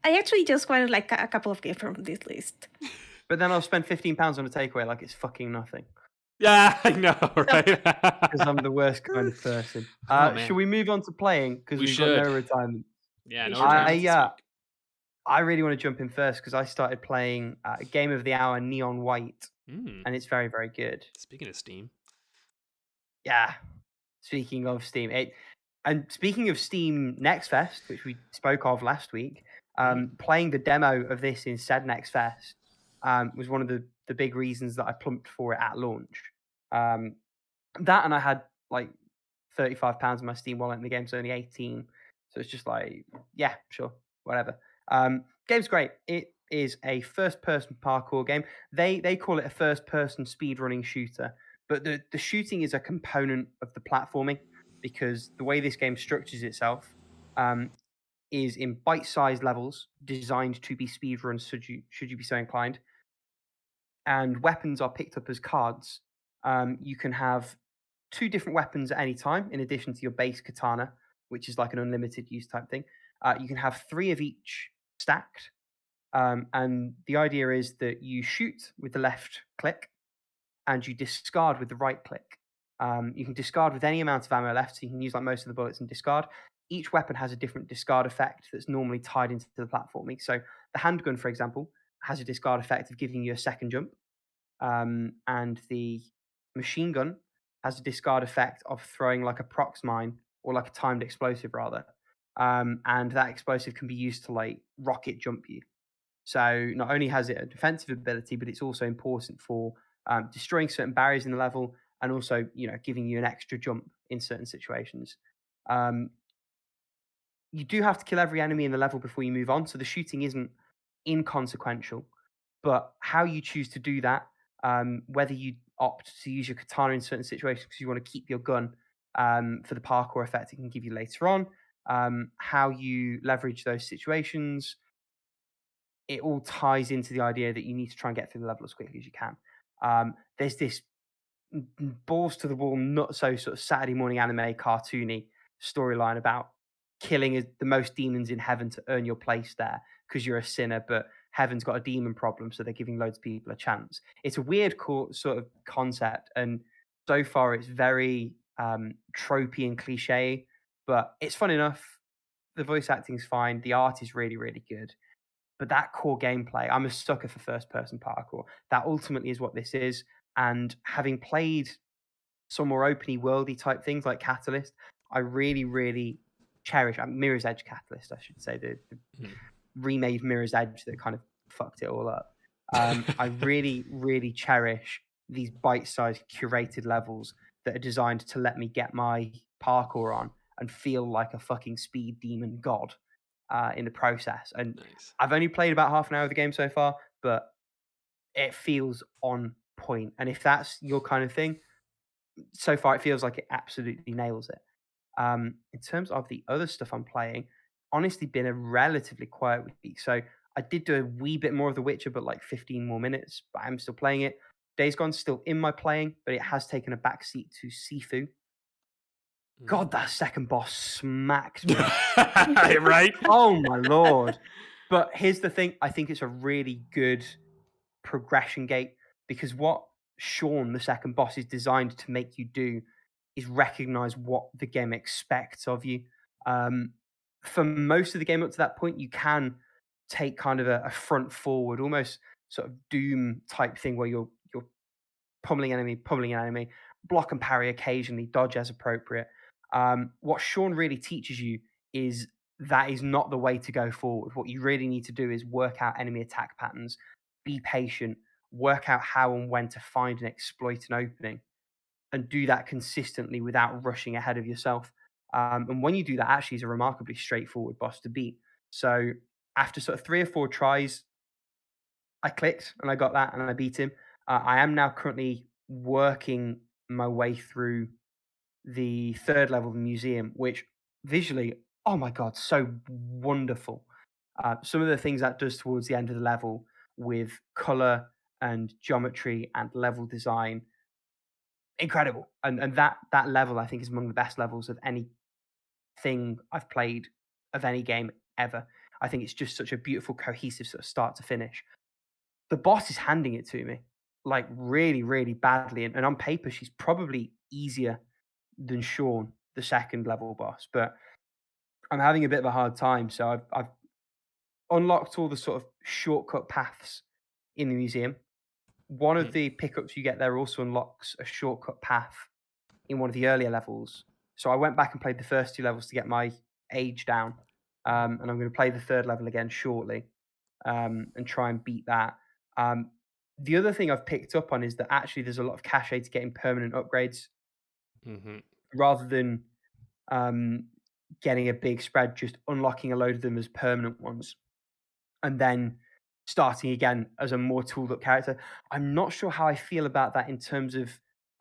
I actually just wanted like a couple of games from this list. But then I'll spend £15 on a takeaway like it's fucking nothing. Yeah, I know, right? Because I'm the worst kind of person. Should we move on to playing? Because we've got no retirement. Yeah, no retirement. I really want to jump in first because I started playing Game of the Hour Neon White, and it's very, very good. Speaking of Steam. Yeah, speaking of Steam. And speaking of Steam Next Fest, which we spoke of last week, playing the demo of this in said Next Fest was one of the big reasons that I plumped for it at launch. That, and I had like £35 in my Steam wallet, and the game's only 18. So it's just like, yeah, sure, whatever. Game's great. It is a first-person parkour game. They call it a first-person speedrunning shooter, But the shooting is a component of the platforming, because the way this game structures itself is in bite-sized levels designed to be speedruns should you be so inclined. And weapons are picked up as cards. You can have 2 different weapons at any time, in addition to your base katana, which is like an unlimited use type thing. You can have 3 of each stacked. And the idea is that you shoot with the left click and you discard with the right click. You can discard with any amount of ammo left, so you can use like most of the bullets and discard. Each weapon has a different discard effect that's normally tied into the platforming. So the handgun, for example, has a discard effect of giving you a second jump. And the machine gun has a discard effect of throwing like a prox mine, or like a timed explosive rather. And that explosive can be used to like rocket jump you. So not only has it a defensive ability, but it's also important for destroying certain barriers in the level, and also, giving you an extra jump in certain situations. You do have to kill every enemy in the level before you move on, so the shooting isn't inconsequential. But how you choose to do that, whether you opt to use your katana in certain situations because you want to keep your gun for the parkour effect it can give you later on, how you leverage those situations, it all ties into the idea that you need to try and get through the level as quickly as you can. There's this balls to the wall, not so sort of Saturday morning anime cartoony storyline about killing the most demons in heaven to earn your place there because you're a sinner, but heaven's got a demon problem, so they're giving loads of people a chance. It's a weird sort of concept, and so far it's very tropey and cliche, but it's fun enough. The voice acting is fine. The art is really, really good. But that core gameplay, I'm a sucker for first-person parkour. That ultimately is what this is. And having played some more open worldy type things like Catalyst, I really, really cherish Mirror's Edge Catalyst, I should say, the remade Mirror's Edge that kind of fucked it all up. I really, really cherish these bite-sized curated levels that are designed to let me get my parkour on and feel like a fucking speed demon god in the process. And nice. I've only played about half an hour of the game so far, but it feels on point. And if that's your kind of thing, so far it feels like it absolutely nails it. In terms of the other stuff I'm playing, honestly been a relatively quiet week. So I did do a wee bit more of The Witcher, but like 15 more minutes, but I'm still playing it. Days Gone's still in my playing, but it has taken a backseat to Sifu. God, that second boss smacks me. Right? Oh my lord. But here's the thing, I think it's a really good progression gate, because what Sean, the second boss, is designed to make you do is recognize what the game expects of you. For most of the game up to that point, you can take kind of a front forward, almost sort of Doom type thing where you're pummeling an enemy, block and parry occasionally, dodge as appropriate. What Sean really teaches you is that is not the way to go forward. What you really need to do is work out enemy attack patterns, be patient, work out how and when to find and exploit an opening, and do that consistently without rushing ahead of yourself. And when you do that, actually, is a remarkably straightforward boss to beat. So after sort of 3 or 4 tries, I clicked and I got that and I beat him. I am now currently working my way through the 3rd level of the museum, which visually, oh my god, so wonderful. Some of the things that does towards the end of the level with color and geometry and level design, incredible. And that level, I think, is among the best levels of anything I've played of any game ever. I think it's just such a beautiful, cohesive sort of start to finish. The boss is handing it to me, like really, really badly. And on paper, she's probably easier than Sean, the 2nd level boss. But I'm having a bit of a hard time. So I've unlocked all the sort of shortcut paths in the museum. One of the pickups you get there also unlocks a shortcut path in one of the earlier levels. So I went back and played the first 2 levels to get my age down. And I'm going to play the 3rd level again shortly and try and beat that. The other thing I've picked up on is that actually there's a lot of cachet to getting permanent upgrades rather than getting a big spread, just unlocking a load of them as permanent ones and then starting again as a more tooled up character. I'm not sure how I feel about that in terms of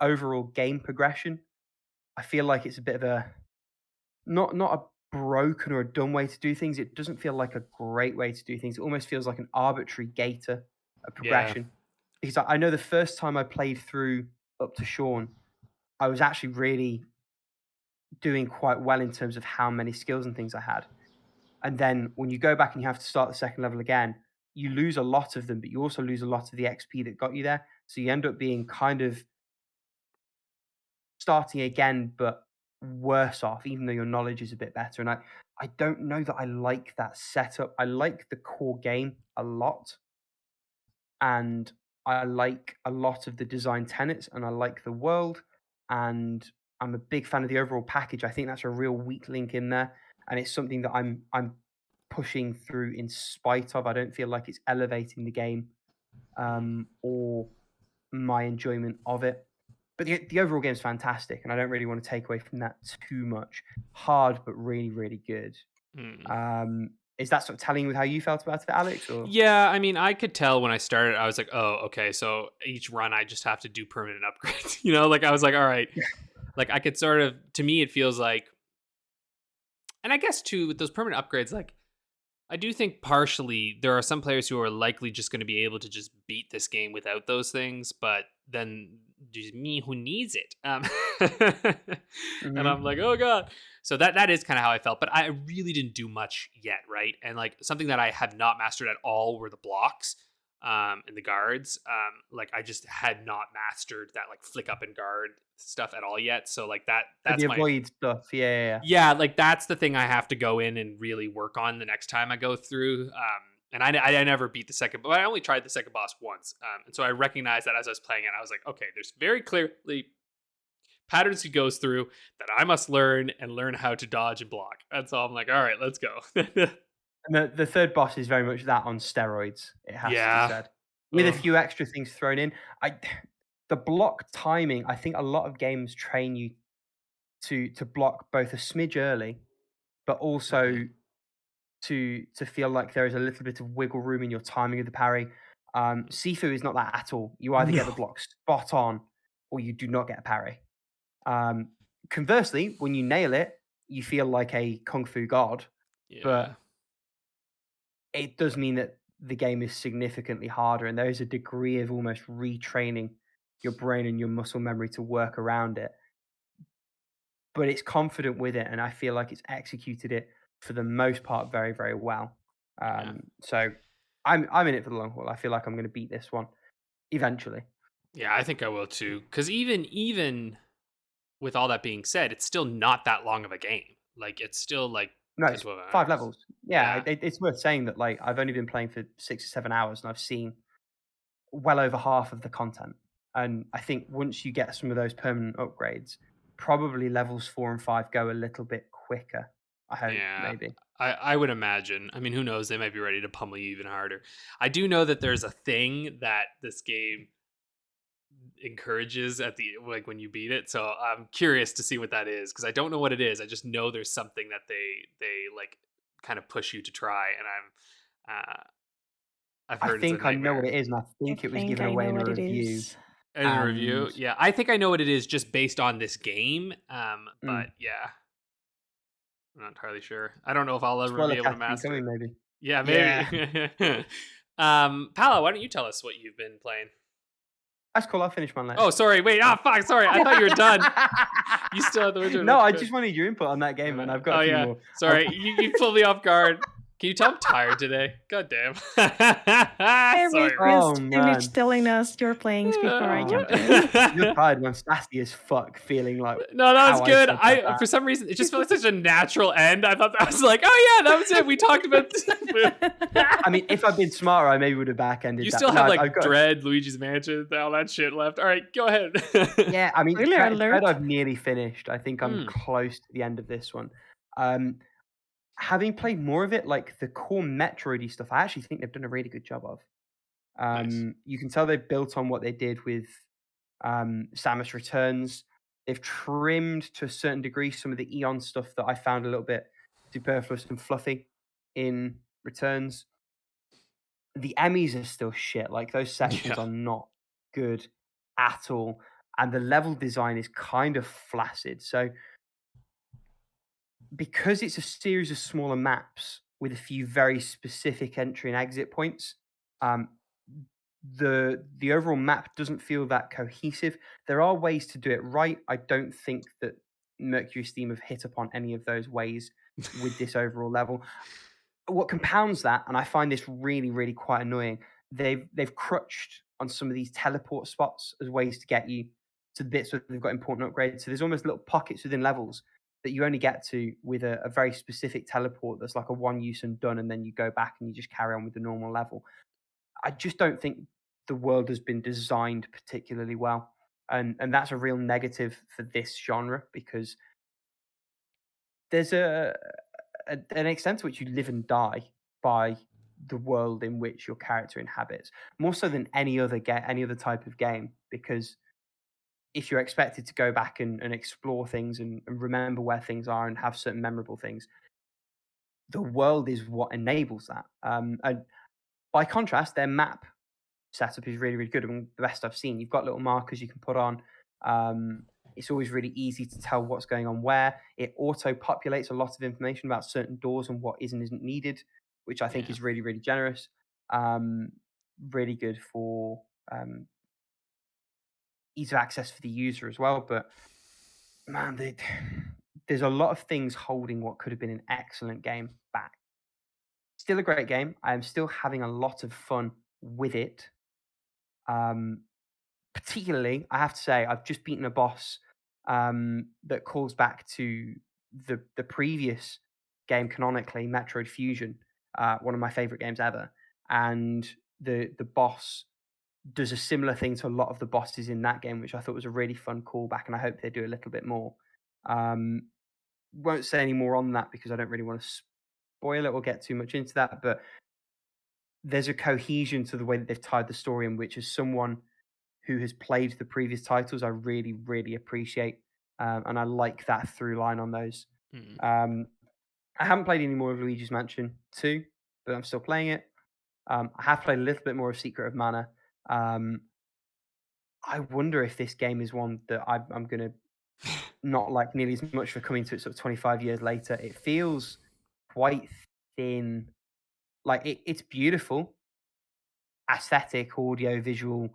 overall game progression, I feel like it's a bit of a not a broken or a dumb way to do things. It doesn't feel like a great way to do things. It almost feels like an arbitrary gator of progression. Because I know the first time I played through up to Sean, I was actually really doing quite well in terms of how many skills and things I had. And then when you go back and you have to start the second level again, you lose a lot of them, but you also lose a lot of the XP that got you there. So you end up being kind of starting again, but worse off, even though your knowledge is a bit better. And I don't know that I like that setup. I like the core game a lot. And I like a lot of the design tenets, and I like the world. And I'm a big fan of the overall package. I think that's a real weak link in there. And it's something that I'm pushing through in spite of. I don't feel like it's elevating the game or my enjoyment of it. But the overall game is fantastic, and I don't really want to take away from that too much. Hard, but really, really good. Is that sort of telling with how you felt about it, Alex? Or? Yeah, I mean, I could tell when I started, I was like, oh, okay, so each run I just have to do permanent upgrades. Like I was like, all right. Like I could sort of, to me, it feels like, and I guess too, with those permanent upgrades, like, I do think partially there are some players who are likely just going to be able to just beat this game without those things, but then there's me who needs it. And I'm like, oh God. So that is kind of how I felt, but I really didn't do much yet, right? And like something that I have not mastered at all were the blocks and the guards. Like I just had not mastered that like flick up and guard stuff at all yet. So like that's the avoid stuff. Yeah, like that's the thing I have to go in and really work on the next time I go through. And I never beat the second, but I only tried the second boss once. And so I recognized that as I was playing it, I was like, okay, there's very clearly patterns he goes through that I must learn and learn how to dodge and block. And so I'm like, all right, let's go. And the third boss is very much that on steroids. It has to be said, with a few extra things thrown in. The block timing, I think a lot of games train you to block both a smidge early, but also to feel like there is a little bit of wiggle room in your timing of the parry. Sifu is not that at all. You either get the block spot on or you do not get a parry. Conversely, when you nail it, you feel like a kung fu god, but it does mean that the game is significantly harder, and there is a degree of almost retraining your brain and your muscle memory to work around it. But it's confident with it, and I feel like it's executed it for the most part very, very well. So I'm in it for the long haul. I feel like I'm going to beat this one eventually. Yeah, I think I will too. Because even with all that being said, it's still not that long of a game. Like it's still like no, it's 5 levels. Yeah. It's worth saying that like I've only been playing for 6 or 7 hours, and I've seen well over half of the content. And I think once you get some of those permanent upgrades, probably levels 4 and 5 go a little bit quicker. I hope, maybe. I would imagine. I mean, who knows? They might be ready to pummel you even harder. I do know that there's a thing that this game encourages at the like when you beat it. So I'm curious to see what that is, because I don't know what it is. I just know there's something that they like kind of push you to try, and I've heard. I think I know what it is, and I think it was given away in a review. In a review, yeah. I think I know what it is just based on this game. But yeah, I'm not entirely sure. I don't know if I'll ever be able to master it. Maybe. Yeah, maybe. Yeah. Paula, why don't you tell us what you've been playing? That's cool. I'll finish mine later. Oh, sorry. Wait. Oh, fuck. Sorry. I thought you were done. You still have the original. No, I just wanted your input on that game, man. I've got a few more. Sorry. You pulled me off guard. Can you tell I'm tired today? God damn. Sorry. Finish telling us your playings before I jump in. You're tired, man. Sassy as fuck, feeling like. No, that was good. For some reason, it just felt like such a natural end. I thought that was like, oh yeah, that was it. We talked about this. I mean, if I'd been smarter, I maybe would have back-ended. You still have like Dread, Luigi's Mansion, all that shit left. All right, go ahead. Yeah, I mean, Dread I've nearly finished. I think I'm close to the end of this one. Having played more of it, like the core Metroid-y stuff, I actually think they've done a really good job of. Nice. You can tell they've built on what they did with Samus Returns. They've trimmed to a certain degree some of the Eon stuff that I found a little bit superfluous and fluffy in Returns. The Emmys are still shit. Like those sections are not good at all. and the level design is kind of flaccid. So because it's a series of smaller maps with a few very specific entry and exit points, the overall map doesn't feel that cohesive. There are ways to do it right. I don't think that Mercury Steam have hit upon any of those ways with this overall level. What compounds that, and I find this really, really quite annoying, they've crutched on some of these teleport spots as ways to get you to the bits where they've got important upgrades. So there's almost little pockets within levels that you only get to with a very specific teleport that's like a one use and done, and then you go back and you just carry on with the normal level. I just don't think the world has been designed particularly well. And that's a real negative for this genre, because there's an extent to which you live and die by the world in which your character inhabits, more so than any other type of game, because if you're expected to go back and explore things and remember where things are and have certain memorable things, the world is what enables that. And by contrast, their map setup is really, really good, and the best I've seen. You've got little markers you can put on. It's always really easy to tell what's going on where. It auto-populates a lot of information about certain doors and what is and isn't needed, which I think is really, really generous. Really good for ease of access for the user as well. But man, there's a lot of things holding what could have been an excellent game back. Still a great game. I am still having a lot of fun with it. Particularly, I have to say, I've just beaten a boss that calls back to the previous game canonically, Metroid Fusion, one of my favorite games ever. And the boss does a similar thing to a lot of the bosses in that game, which I thought was a really fun callback, and I hope they do a little bit more. Won't say any more on that because I don't really want to spoil it or get too much into that, but there's a cohesion to the way that they've tied the story in, which is someone who has played the previous titles, I really, really appreciate. And I like that through line on those. I haven't played any more of Luigi's Mansion 2, but I'm still playing it. I have played a little bit more of Secret of Mana. I wonder if this game is one that I'm going to not like nearly as much for coming to it sort of 25 years later. It feels quite thin. Like it's beautiful, aesthetic, audio, visual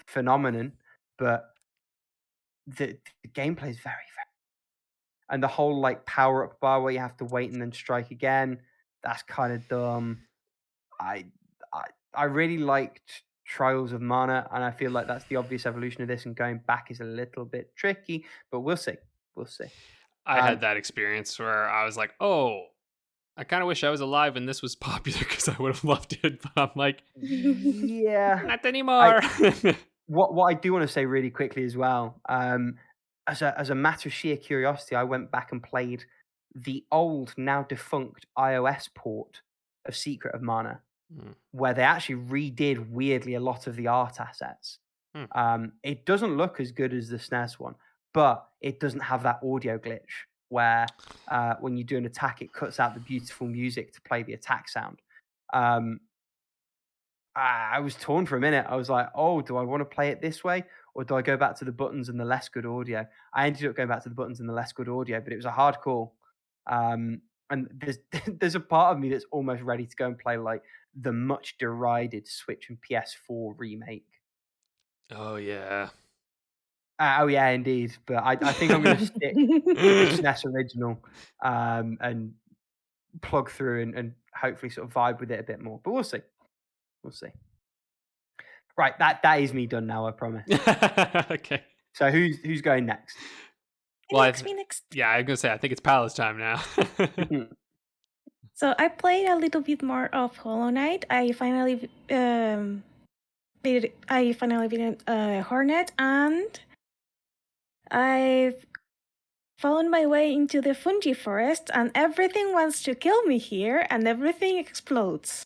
phenomenon, but the gameplay is very, very, and the whole like power up bar where you have to wait and then strike again, that's kind of dumb. I really liked Trials of Mana, and I feel like that's the obvious evolution of this, and going back is a little bit tricky, but we'll see. I had that experience where I was like, oh, I kind of wish I was alive and this was popular because I would have loved it, but I'm like, yeah, not anymore. What I do want to say really quickly as well, as a matter of sheer curiosity, I went back and played the old, now defunct iOS port of Secret of Mana, where they actually redid weirdly a lot of the art assets. It doesn't look as good as the SNES one, but it doesn't have that audio glitch where when you do an attack, it cuts out the beautiful music to play the attack sound. I was torn for a minute. I was like, oh, do I want to play it this way, or do I go back to the buttons and the less good audio? I ended up going back to the buttons and the less good audio, but it was a hard call. And there's a part of me that's almost ready to go and play like the much derided Switch and PS4 remake. Oh, yeah. Oh yeah, indeed. But I think I'm going to stick with the SNES original and plug through and hopefully sort of vibe with it a bit more. But we'll see. Right, that is me done now. I promise. Okay. So who's going next? Well, Me next. Yeah, I'm gonna say I think it's Paula's time now. So I played a little bit more of Hollow Knight. I finally beat Hornet, and I've found my way into the fungi forest, and everything wants to kill me here, and everything explodes.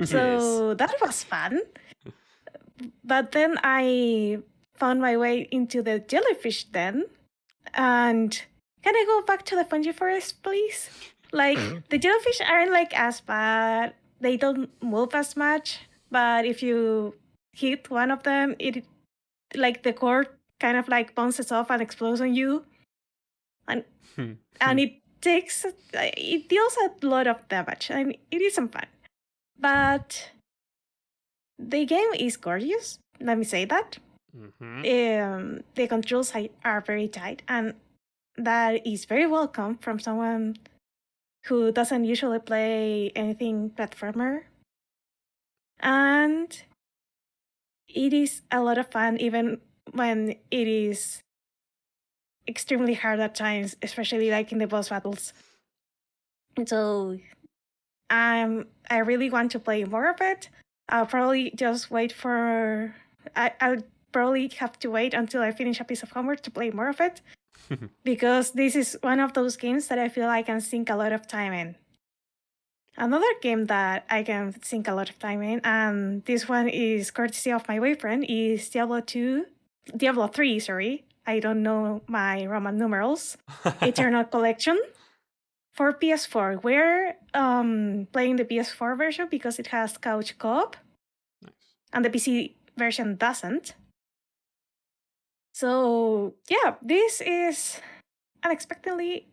So that was fun. But then I found my way into the jellyfish den, and can I go back to the fungi forest, please? Like, the jellyfish aren't like as bad. They don't move as much, but if you hit one of them, it like the core kind of like bounces off and explodes on you, and it deals a lot of damage, and it isn't fun. But the game is gorgeous. Let me say that. The controls are very tight, and that is very welcome from someone who doesn't usually play anything platformer. And it is a lot of fun, even when it is extremely hard at times, especially like in the boss battles. So I really want to play more of it. I'll probably just wait for... I'll probably have to wait until I finish a piece of homework to play more of it. Because this is one of those games that I feel I can sink a lot of time in. Another game that I can sink a lot of time in, and this one is courtesy of my boyfriend, is Diablo 3, sorry. I don't know my Roman numerals. Eternal Collection for PS4. We're playing the PS4 version because it has couch co-op. Nice. And the PC version doesn't. So, yeah, this is unexpectedly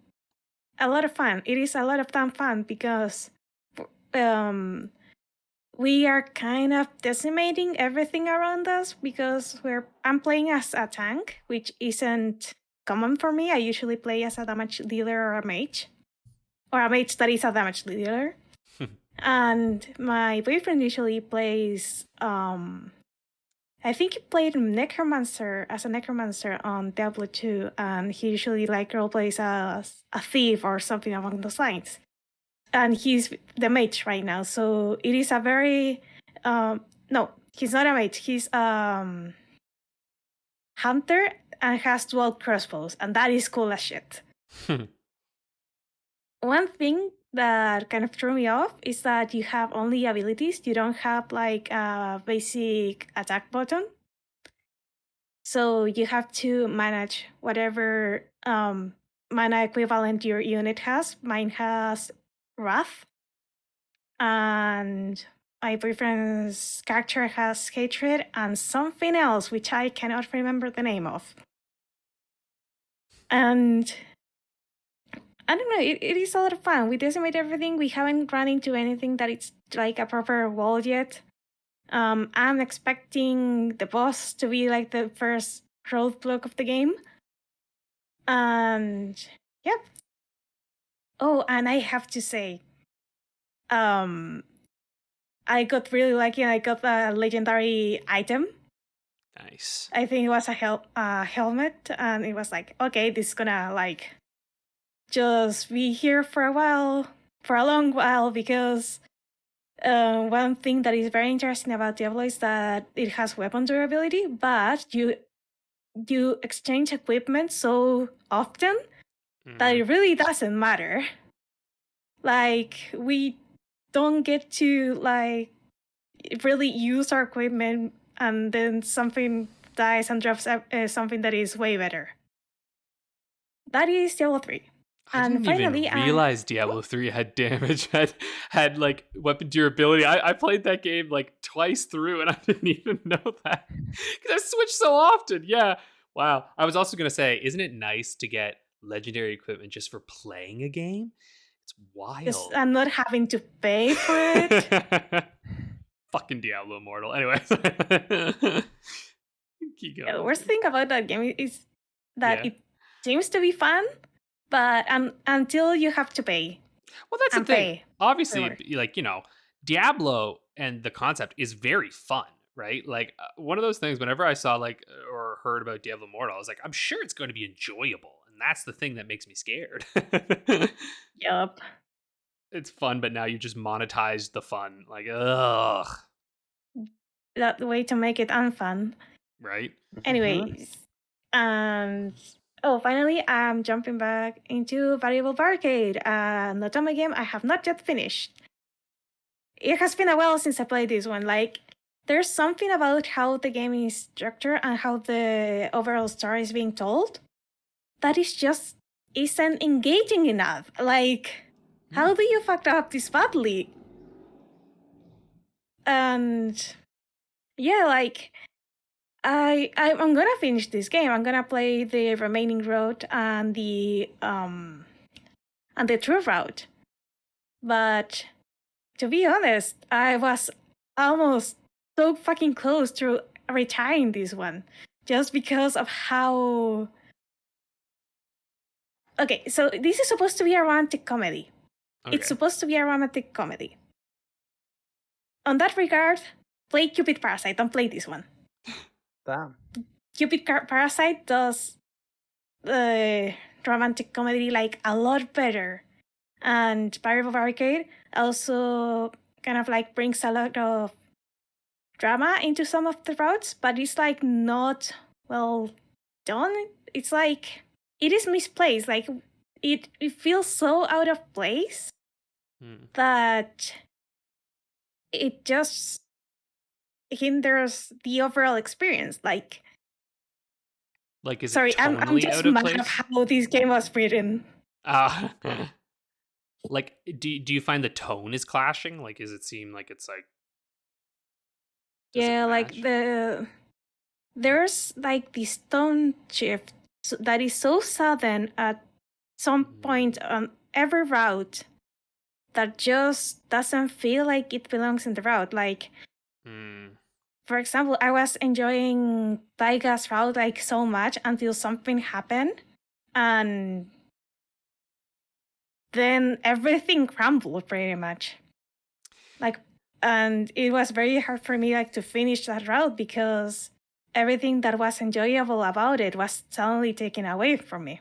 a lot of fun. It is a lot of fun because we are kind of decimating everything around us because I'm playing as a tank, which isn't common for me. I usually play as a damage dealer or a mage that is a damage dealer. And my boyfriend usually plays... I think he played Necromancer as a Necromancer on Diablo 2, and he usually role plays as a thief or something along those lines. And he's the mage right now, so it is a very... no, he's not a mage. He's hunter and has dual crossbows, and that is cool as shit. One thing that kind of threw me off is that you have only abilities. You don't have a basic attack button. So you have to manage whatever mana equivalent your unit has. Mine has Wrath. And my boyfriend's character has Hatred and something else, which I cannot remember the name of. And... I don't know, it is a lot of fun. We decimate everything. We haven't run into anything that it's like a proper wall yet. I'm expecting the boss to be like the first roadblock of the game. And yep. Oh, and I have to say, I got really lucky and I got a legendary item. Nice. I think it was a helmet, and it was like, okay, this is gonna just be here for a long while, because one thing that is very interesting about Diablo is that it has weapon durability, but you exchange equipment so often that it really doesn't matter. We don't get to really use our equipment, and then something dies and drops something that is way better. That is Diablo 3. I didn't even realize Diablo 3 had damage, had weapon durability. I played that game twice through, and I didn't even know that because I switched so often. Yeah, wow. I was also gonna say, isn't it nice to get legendary equipment just for playing a game? It's wild. Yes, I'm not having to pay for it. Fucking Diablo Immortal. Anyway, keep going. The worst thing about that game is that it seems to be fun. But until you have to pay. Well, that's the thing. Obviously, Diablo and the concept is very fun, right? One of those things, whenever I saw or heard about Diablo Immortal, I was like, I'm sure it's going to be enjoyable. And that's the thing that makes me scared. Yup. It's fun, but now you just monetize the fun. Ugh. That's the way to make it unfun. Right? Anyways. Oh, finally, I'm jumping back into Variable Barricade, an Otome game I have not yet finished. It has been a while since I played this one. There's something about how the game is structured and how the overall story is being told that isn't engaging enough. How do you fuck up this badly? And yeah, I'm gonna finish this game. I'm gonna play the remaining route and the true route. But to be honest, I was almost so fucking close to retiring this one, just because of how. Okay, so this is supposed to be a romantic comedy. Okay. It's supposed to be a romantic comedy. On that regard, play Cupid Parasite. Don't play this one. Damn. Cupid Parasite does the romantic comedy like a lot better, and Barricade also kind of like brings a lot of drama into some of the routes, but it's like not well done. It's like it is misplaced. Like it feels so out of place that it just hinders the overall experience. Like is sorry, it I'm tonally just out of mad place? of how this game was written. Like, do you find the tone is clashing? Like, does it seem like it's like? Yeah, like there's like this tone shift that is so sudden at some point on every route that just doesn't feel like it belongs in the route. Like, for example, I was enjoying Taiga's route like so much until something happened, and then everything crumbled pretty much. Like, and it was very hard for me like to finish that route because everything that was enjoyable about it was suddenly taken away from me.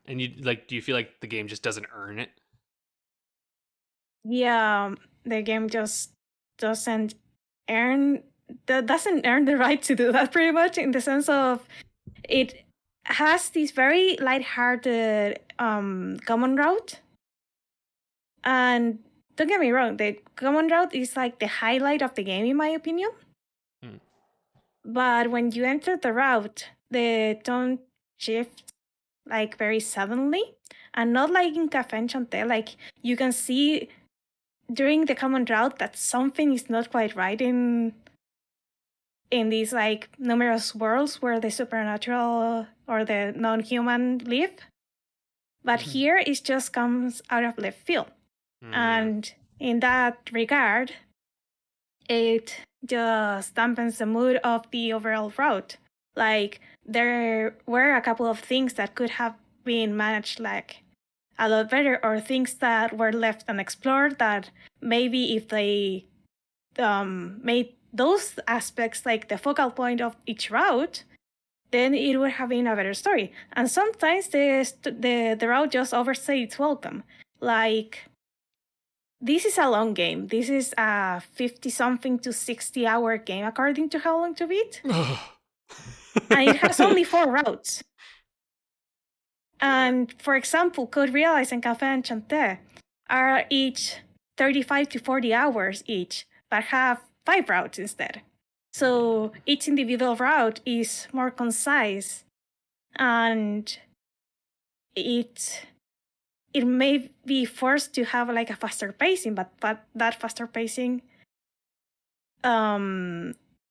And you like, do you feel like the game just doesn't earn it? Yeah, the game just doesn't earn the right to do that pretty much, in the sense of it has this very lighthearted common route, and don't get me wrong, the common route is like the highlight of the game in my opinion. But when you enter the route, the tone shifts like very suddenly, and not like in Café Enchanté. Like you can see during the common route that something is not quite right in these like numerous worlds where the supernatural or the non-human live. But here it just comes out of left field. And in that regard, it just dampens the mood of the overall route. Like there were a couple of things that could have been managed like a lot better, or things that were left unexplored that maybe if they made those aspects like the focal point of each route, then it would have been a better story. And sometimes the route just overstays its welcome. Like, this is a long game. This is a 50-something to 60-hour game, according to How Long to Beat. And it has only 4 routes. And, for example, Code Realize and Café Enchanté are each 35 to 40 hours each, but have 5 routes instead. So each individual route is more concise, and it may be forced to have like a faster pacing, but that faster pacing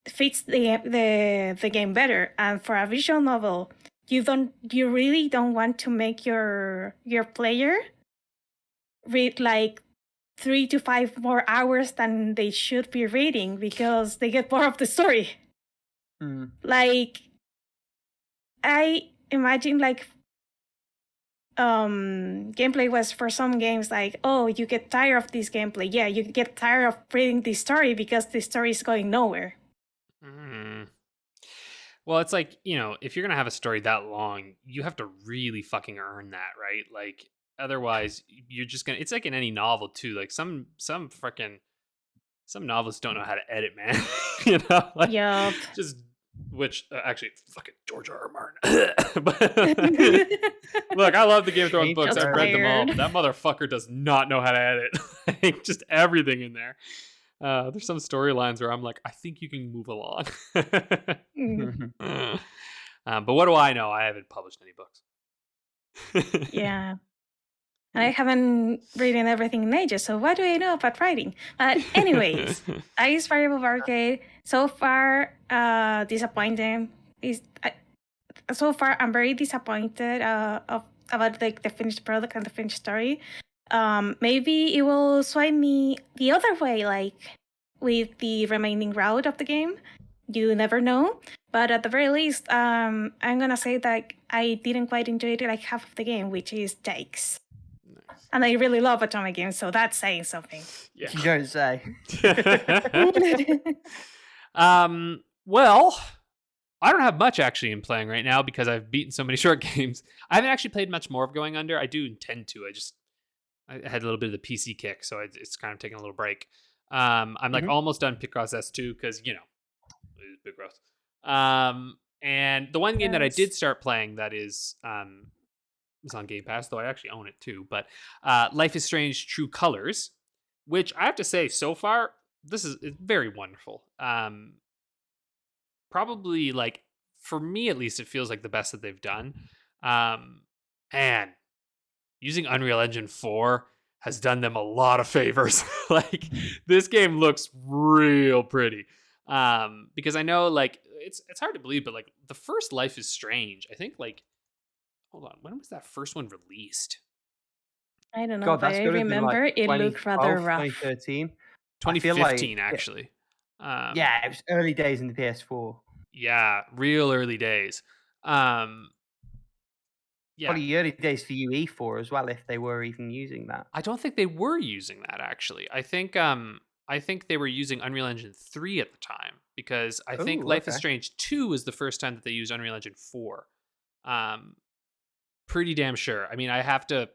fits the game better. And for a visual novel, you really don't want to make your player read like 3 to 5 more hours than they should be reading, because they get more of the story. Like, I imagine like gameplay was for some games like, oh, you get tired of this gameplay. Yeah, you get tired of reading this story because the story is going nowhere. Well, it's like, you know, if you're gonna have a story that long, you have to really fucking earn that, right? Like, otherwise you're just gonna, it's like in any novel too, like some novelists don't know how to edit, man. You know, like, just which actually fucking George R. Martin. But look, I love the Game of Thrones books. I've read them all, but that motherfucker does not know how to edit. Like, just everything in there. There's some storylines where I'm like, I think you can move along. But what do I know? I haven't published any books. Yeah. I haven't written everything in ages, so what do I know about writing? Anyways, I use Variable Barricade. so far, disappointing. So far, I'm very disappointed about like the finished product and the finished story. Maybe it will sway me the other way, like with the remaining route of the game. You never know. But at the very least, I'm gonna say that I didn't quite enjoy it like half of the game, which is Jake's. Nice. And I really love Atomic games, so that's saying something. Yeah. You don't say. Well, I don't have much actually in playing right now because I've beaten so many short games. I haven't actually played much more of Going Under. I do intend to. I had a little bit of the PC kick, so it's kind of taking a little break. I'm like almost done Picross S2 because, you know, it's Picross. And the one game that I did start playing that is on Game Pass, though I actually own it too, but Life is Strange True Colors, which I have to say so far, this is very wonderful. Probably, like, for me at least, it feels like the best that they've done. And using Unreal Engine 4 has done them a lot of favors. Like, this game looks real pretty. Because I know, like, it's hard to believe, but like the first Life is Strange, I think, like, hold on, when was that first one released? I don't know. God, but I remember it looked rather rough. 2013. 2015, actually. Yeah, it was early days in the PS4. Yeah, real early days. Yeah. Probably early days for you E4 as well, if they were even using that. I don't think they were using that, actually. I think they were using Unreal Engine 3 at the time, because I think Life is Strange 2 was the first time that they used Unreal Engine 4. Pretty damn sure. I mean, I have to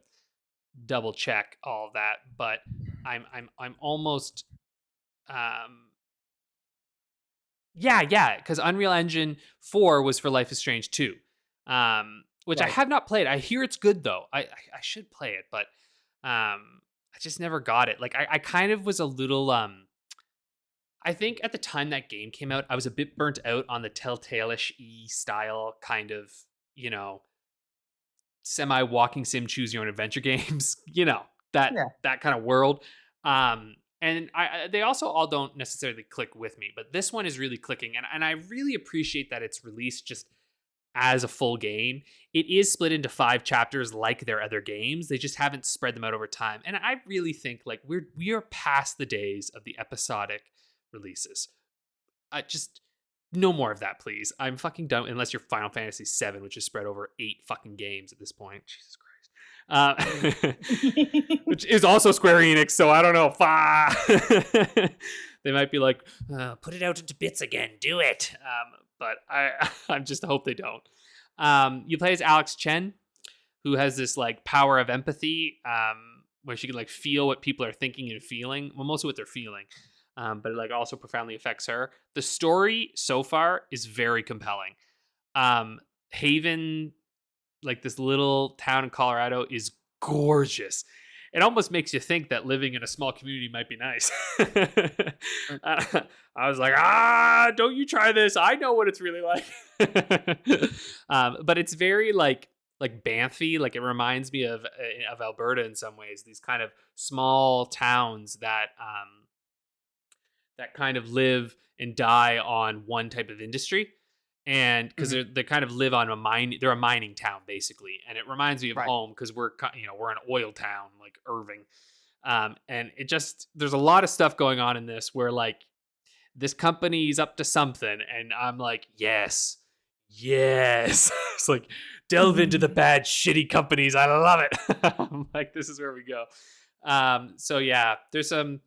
double check all of that, but I'm almost yeah, because Unreal Engine 4 was for Life is Strange 2. Which I have not played. I hear it's good though. I should play it, but I just never got it. Like I kind of was a little I think at the time that game came out, I was a bit burnt out on the Telltale-ish style kind of, you know, semi walking sim choose your own adventure games, you know, that kind of world. And they also all don't necessarily click with me, but this one is really clicking, and I really appreciate that it's released just as a full game. It is split into 5 chapters like their other games. They just haven't spread them out over time. And I really think like we are past the days of the episodic releases. Just no more of that, please. I'm fucking done, unless you're Final Fantasy VII, which is spread over 8 fucking games at this point. Jesus Christ. Which is also Square Enix, so I don't know. They might be like, put it out into bits again. Do it. But I just hope they don't. You play as Alex Chen, who has this like power of empathy, where she can like feel what people are thinking and feeling. Well, mostly what they're feeling. But it like also profoundly affects her. The story so far is very compelling. Haven, like this little town in Colorado, is gorgeous. It almost makes you think that living in a small community might be nice. I was like, don't you try this. I know what it's really like. But it's very like Banffy. Like it reminds me of Alberta in some ways. These kind of small towns that kind of live and die on one type of industry. And because they kind of live on they're a mining town basically, and it reminds me of home because we're an oil town like Irving, and it just there's a lot of stuff going on in this where like this company's up to something, and I'm like yes, it's like delve into the bad shitty companies. I love it. I'm like this is where we go. So yeah, there's some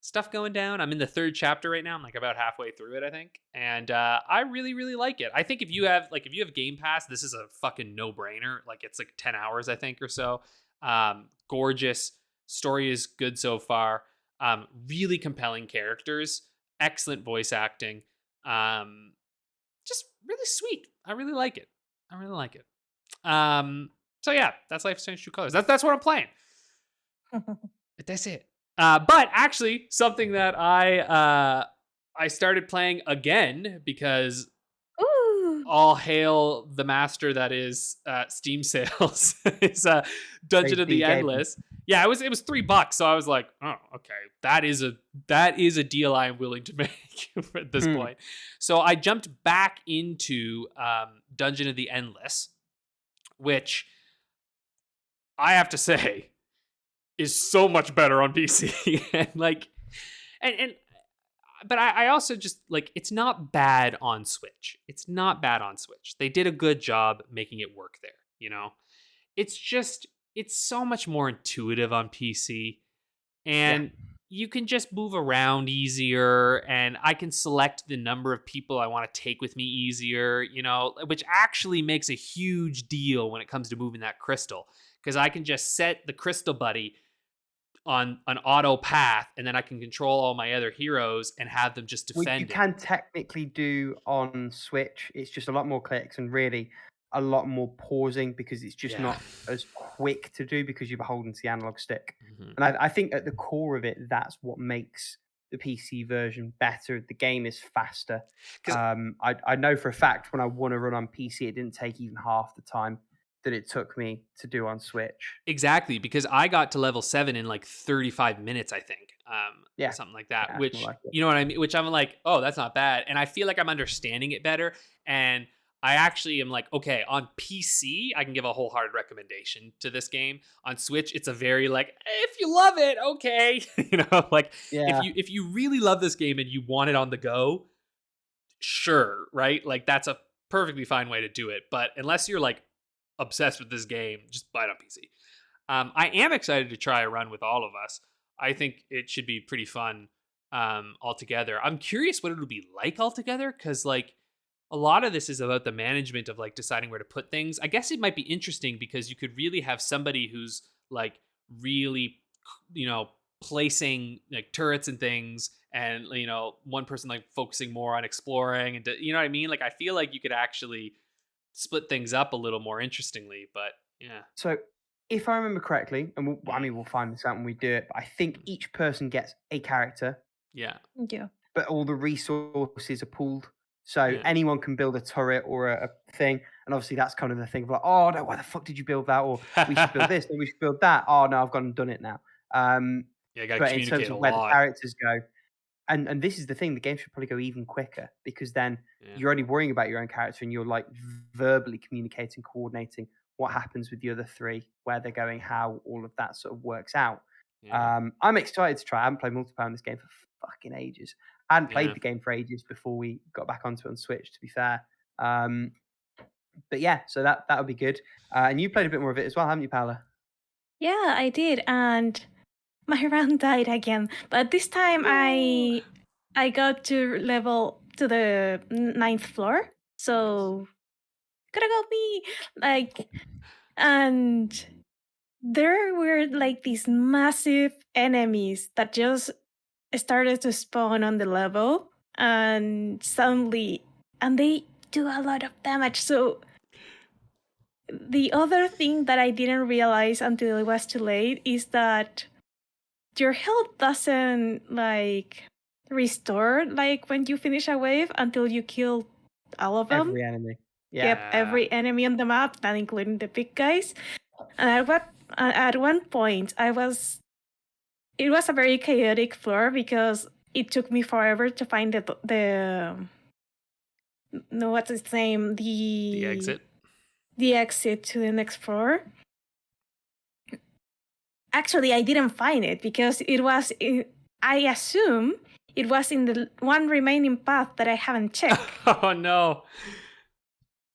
stuff going down. I'm in the 3rd chapter right now. I'm like about halfway through it, I think. And I really, really like it. I think if you have Game Pass, this is a fucking no-brainer. Like it's like 10 hours, I think, or so. Gorgeous. Story is good so far. Really compelling characters. Excellent voice acting. Just really sweet. I really like it. So yeah, that's Life is Strange True Colors. That's what I'm playing. That's it. But actually, something that I started playing again because all hail the master that is Steam sales is Dungeon of the Endless. Yeah, it was $3, so I was like, oh, okay, that is a deal I am willing to make at this point. So I jumped back into Dungeon of the Endless, which I have to say is so much better on PC. But I also just like, it's not bad on Switch. It's not bad on Switch. They did a good job making it work there, you know? It's just, it's so much more intuitive on PC, and you can just move around easier, and I can select the number of people I want to take with me easier, you know, which actually makes a huge deal when it comes to moving that crystal, because I can just set the crystal buddy on an auto path, and then I can control all my other heroes and have them just defend. You can technically do on Switch. It's just a lot more clicks and really a lot more pausing, because it's just not as quick to do because you're beholden to the analog stick. And I think at the core of it, that's what makes the PC version better. The game is faster. I know for a fact when I want to run on PC, it didn't take even half the time that it took me to do on Switch. Exactly, because I got to level 7 in like 35 minutes, I think. Something like that, which, like you know what I mean? Which I'm like, oh, that's not bad. And I feel like I'm understanding it better. And I actually am like, okay, on PC, I can give a wholehearted recommendation to this game. On Switch, it's a very like, if you love it, okay. You know, like if you really love this game and you want it on the go, sure, right? Like that's a perfectly fine way to do it. But unless you're like obsessed with this game, just buy it on PC. I am excited to try a run with all of us. I think it should be pretty fun altogether. I'm curious what it'll be like altogether, because like a lot of this is about the management of like deciding where to put things. I guess it might be interesting because you could really have somebody who's like really, you know, placing like turrets and things, and you know, one person like focusing more on exploring, and you know what I mean? Like I feel like you could actually split things up a little more interestingly, but yeah. So if I remember correctly, and we'll find this out when we do it, but I think each person gets a character. Yeah. But all the resources are pooled. So anyone can build a turret or a thing. And obviously that's kind of the thing of like, oh no, why the fuck did you build that? Or we should build this, or we should build that. Oh no, I've gone and done it now. You gotta but in terms of where the characters go, and this is the thing, the game should probably go even quicker, because then you're only worrying about your own character and you're like verbally communicating, coordinating what happens with the other three, where they're going, how all of that sort of works out. I'm excited to try. I haven't played multiplayer in this game for fucking ages. I hadn't played the game for ages before we got back onto it on Switch, to be fair. But yeah, so that would be good. And you played a bit more of it as well, haven't you, Paula? Yeah, I did. And my round died again. But this time I got to the 9th floor. So gotta go me. Like, and there were like these massive enemies that just started to spawn on the level, and suddenly, and they do a lot of damage. So the other thing that I didn't realize until it was too late is that your health doesn't like restore like when you finish a wave until you kill all of them. Every enemy. Yep, every enemy on the map, not including the big guys. And at one point, it was a very chaotic floor because it took me forever to find what's its name? The exit. The exit to the next floor. Actually, I didn't find it because I assume it was in the one remaining path that I haven't checked. Oh no.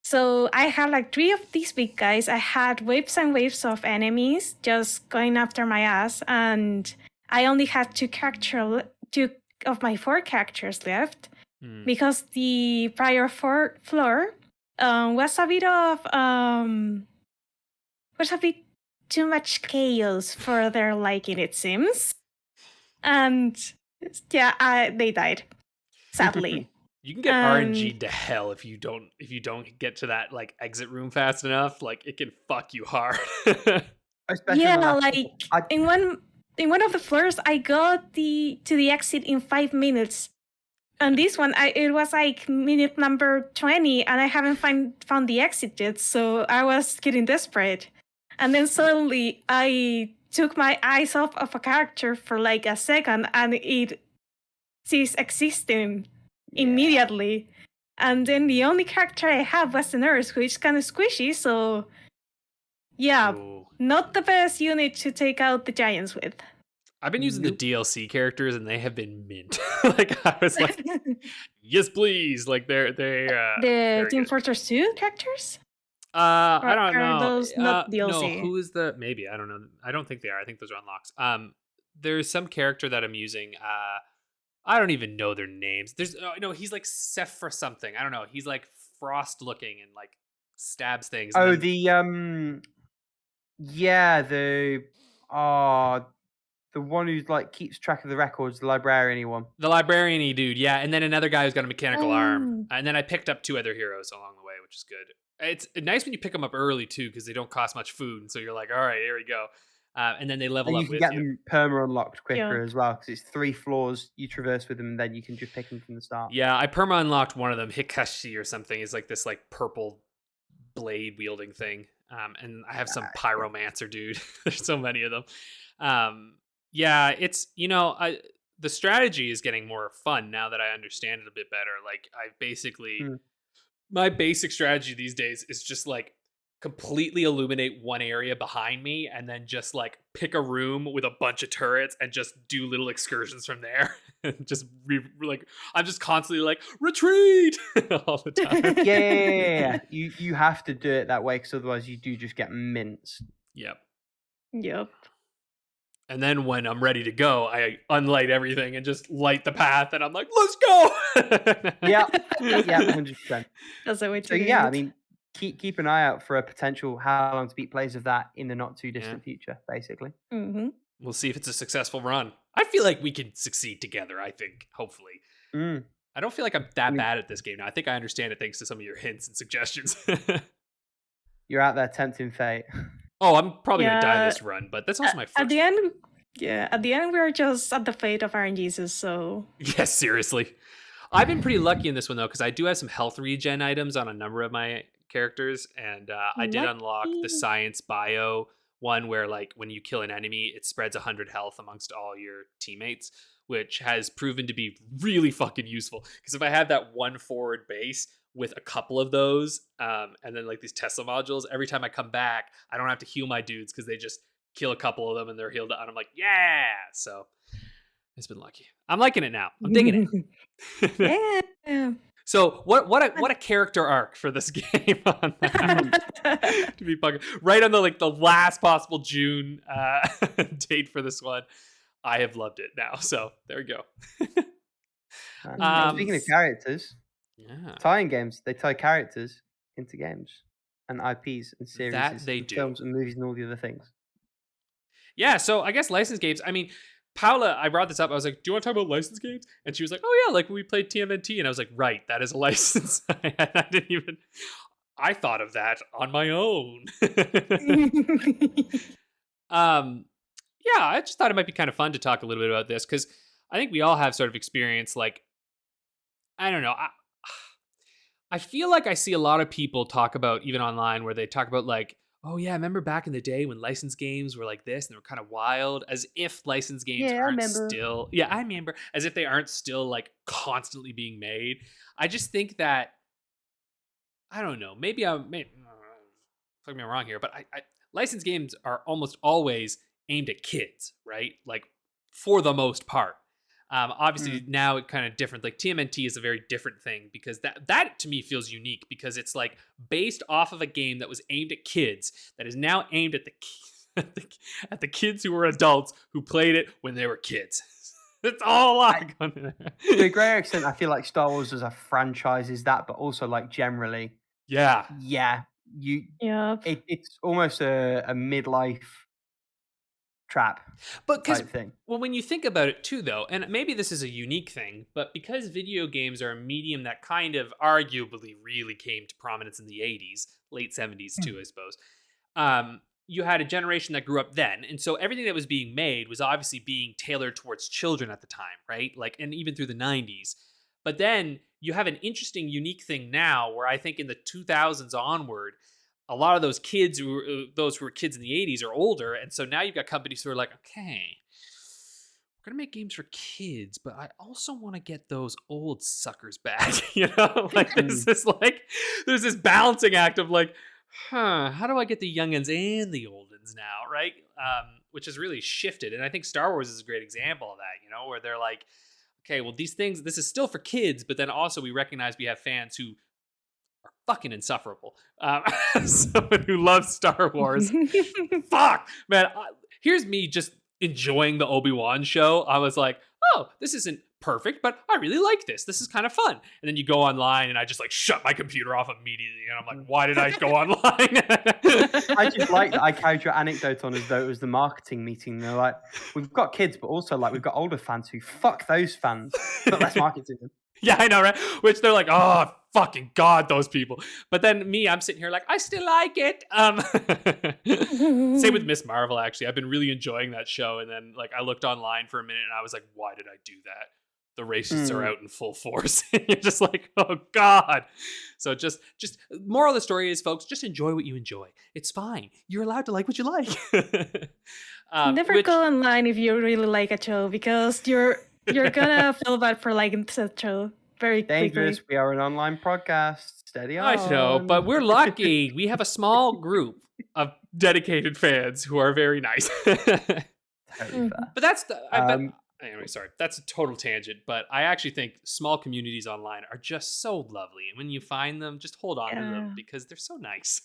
So I had like 3 of these big guys. I had waves and waves of enemies just going after my ass, and I only had 2 of my 4 characters left because the prior floor was a bit too much chaos for their liking, it seems. And yeah, they died, sadly. You can get RNG'd to hell if you don't get to that like exit room fast enough. Like it can fuck you hard. In one of the floors, I got to the exit in 5 minutes. And this one, it was like minute number 20, and I haven't found the exit yet. So I was getting desperate. And then suddenly I took my eyes off of a character for like a second and it ceased existing immediately. And then the only character I have was the nurse, who is kind of squishy, so yeah, not the best unit to take out the giants with. I've been using the DLC characters and they have been mint. Like I was like, yes, please. Like they're the Team Fortress 2 characters? I don't know. Are those not DLC? No, who is the maybe? I don't know. I don't think they are. I think those are unlocks. There's some character that I'm using. I don't even know their names. There's no, he's like Seph or something. I don't know. He's like frost looking and like stabs things. Oh, then... the one who's like keeps track of the records, the librarian-y one. The librarian-y dude, yeah. And then another guy who's got a mechanical arm. And then I picked up 2 other heroes along the way, which is good. It's nice when you pick them up early too, because they don't cost much food. And so you're like, all right, here we go. And then they level up with you. You can get them perma unlocked quicker as well, because it's 3 floors you traverse with them, and then you can just pick them from the start. Yeah, I perma unlocked one of them, Hikashi or something. Is like this like purple blade wielding thing. And I have some pyromancer dude. There's so many of them. Yeah, it's the strategy is getting more fun now that I understand it a bit better. Like I basically my basic strategy these days is just like completely illuminate one area behind me and then just like pick a room with a bunch of turrets and just do little excursions from there. Just I'm just constantly like retreat all the time. Yeah. You have to do it that way, because otherwise you do just get minced. Yep. And then when I'm ready to go, I unlight everything and just light the path, and I'm like, let's go. Yeah, 100%. That's the way to so do yeah, it. I mean, keep an eye out for a potential How Long to Beat plays of that in the not too distant future, basically. Mm-hmm. We'll see if it's a successful run. I feel like we can succeed together, I think, hopefully. I don't feel like I'm that bad at this game now. I think I understand it thanks to some of your hints and suggestions. You're out there tempting fate. Oh, I'm probably going to die this run, but that's also my first. At the end, we're just at the fate of RNGesus, so... Yes, seriously. I've been pretty lucky in this one, though, because I do have some health regen items on a number of my characters, and I did unlock the science bio one where, like, when you kill an enemy, it spreads 100 health amongst all your teammates, which has proven to be really fucking useful. Because if I have that one forward base with a couple of those, and then like these Tesla modules, every time I come back, I don't have to heal my dudes because they just kill a couple of them and they're healed up. And I'm like, yeah. So it's been lucky. I'm liking it now. I'm digging it. Yeah. So what a character arc for this game on that. To be fucking right on the last possible June date for this one. I have loved it now. So there we go. Speaking of characters, tie-in games, they tie characters into games and IPs and series, that they do, films and movies and all the other things. Yeah, so I guess licensed games. I mean, Paula, I brought this up. I was like, "Do you want to talk about licensed games?" And she was like, "Oh yeah, like when we played TMNT." And I was like, "Right, that is a license." I thought of that on my own. Yeah, I just thought it might be kind of fun to talk a little bit about this because I think we all have sort of experience. Like, I don't know. I feel like I see a lot of people talk about, even online, where they talk about like, oh yeah, I remember back in the day when licensed games were like this and they were kind of wild, as if licensed games aren't still, I remember, as if they aren't still like constantly being made. I just think that, I don't know, maybe fuck me wrong here, but I licensed games are almost always aimed at kids, right? Like for the most part. Obviously now it kind of different. Like TMNT is a very different thing because that to me feels unique because it's like based off of a game that was aimed at kids that is now aimed at the kids who were adults who played it when they were kids. It's all a lot. To a greater extent, I feel like Star Wars as a franchise is that, but also like generally, it's almost a midlife trap, but because thing. Well, when you think about it too, though, and maybe this is a unique thing, but because video games are a medium that kind of arguably really came to prominence in the 80s, late 70s too, I suppose. You had a generation that grew up then, and so everything that was being made was obviously being tailored towards children at the time, right? Like, and even through the 90s. But then you have an interesting, unique thing now, where I think in the 2000s onward, a lot of those kids those who were kids in the 80s are older, and so now you've got companies who are like, okay, we're gonna make games for kids, but I also want to get those old suckers back. Like there's this balancing act of like, how do I get the youngins and the old ones now, right? Which has really shifted, and I think Star Wars is a great example of that. Where they're like, okay, well, these things, this is still for kids, but then also we recognize we have fans who are fucking insufferable. Someone who loves Star Wars. Fuck, man. Here's me just enjoying the Obi-Wan show. I was like, oh, this isn't perfect, but I really like this. This is kind of fun. And then you go online and I just like shut my computer off immediately. And I'm like, why did I go online? I just like that I carried your anecdote on as though it was the marketing meeting. They're like, we've got kids, but also like we've got older fans who fuck those fans, but let's market to them. Yeah, I know, right? Which they're like, oh, fucking God, those people. But then me, I'm sitting here like, I still like it. Same with Miss Marvel, actually. I've been really enjoying that show. And then like I looked online for a minute and I was like, why did I do that? The racists are out in full force. And you're just like, oh God. So just moral of the story is, folks, just enjoy what you enjoy. It's fine. You're allowed to like what you like. Never go online if you really like a show, because you're gonna feel bad for liking that show very dangerous. quickly. We are an online podcast. Steady on. I know, but we're lucky. We have a small group of dedicated fans who are very nice. But that's anyway, sorry, that's a total tangent, but I actually think small communities online are just so lovely. And when you find them, just hold on to them because they're so nice.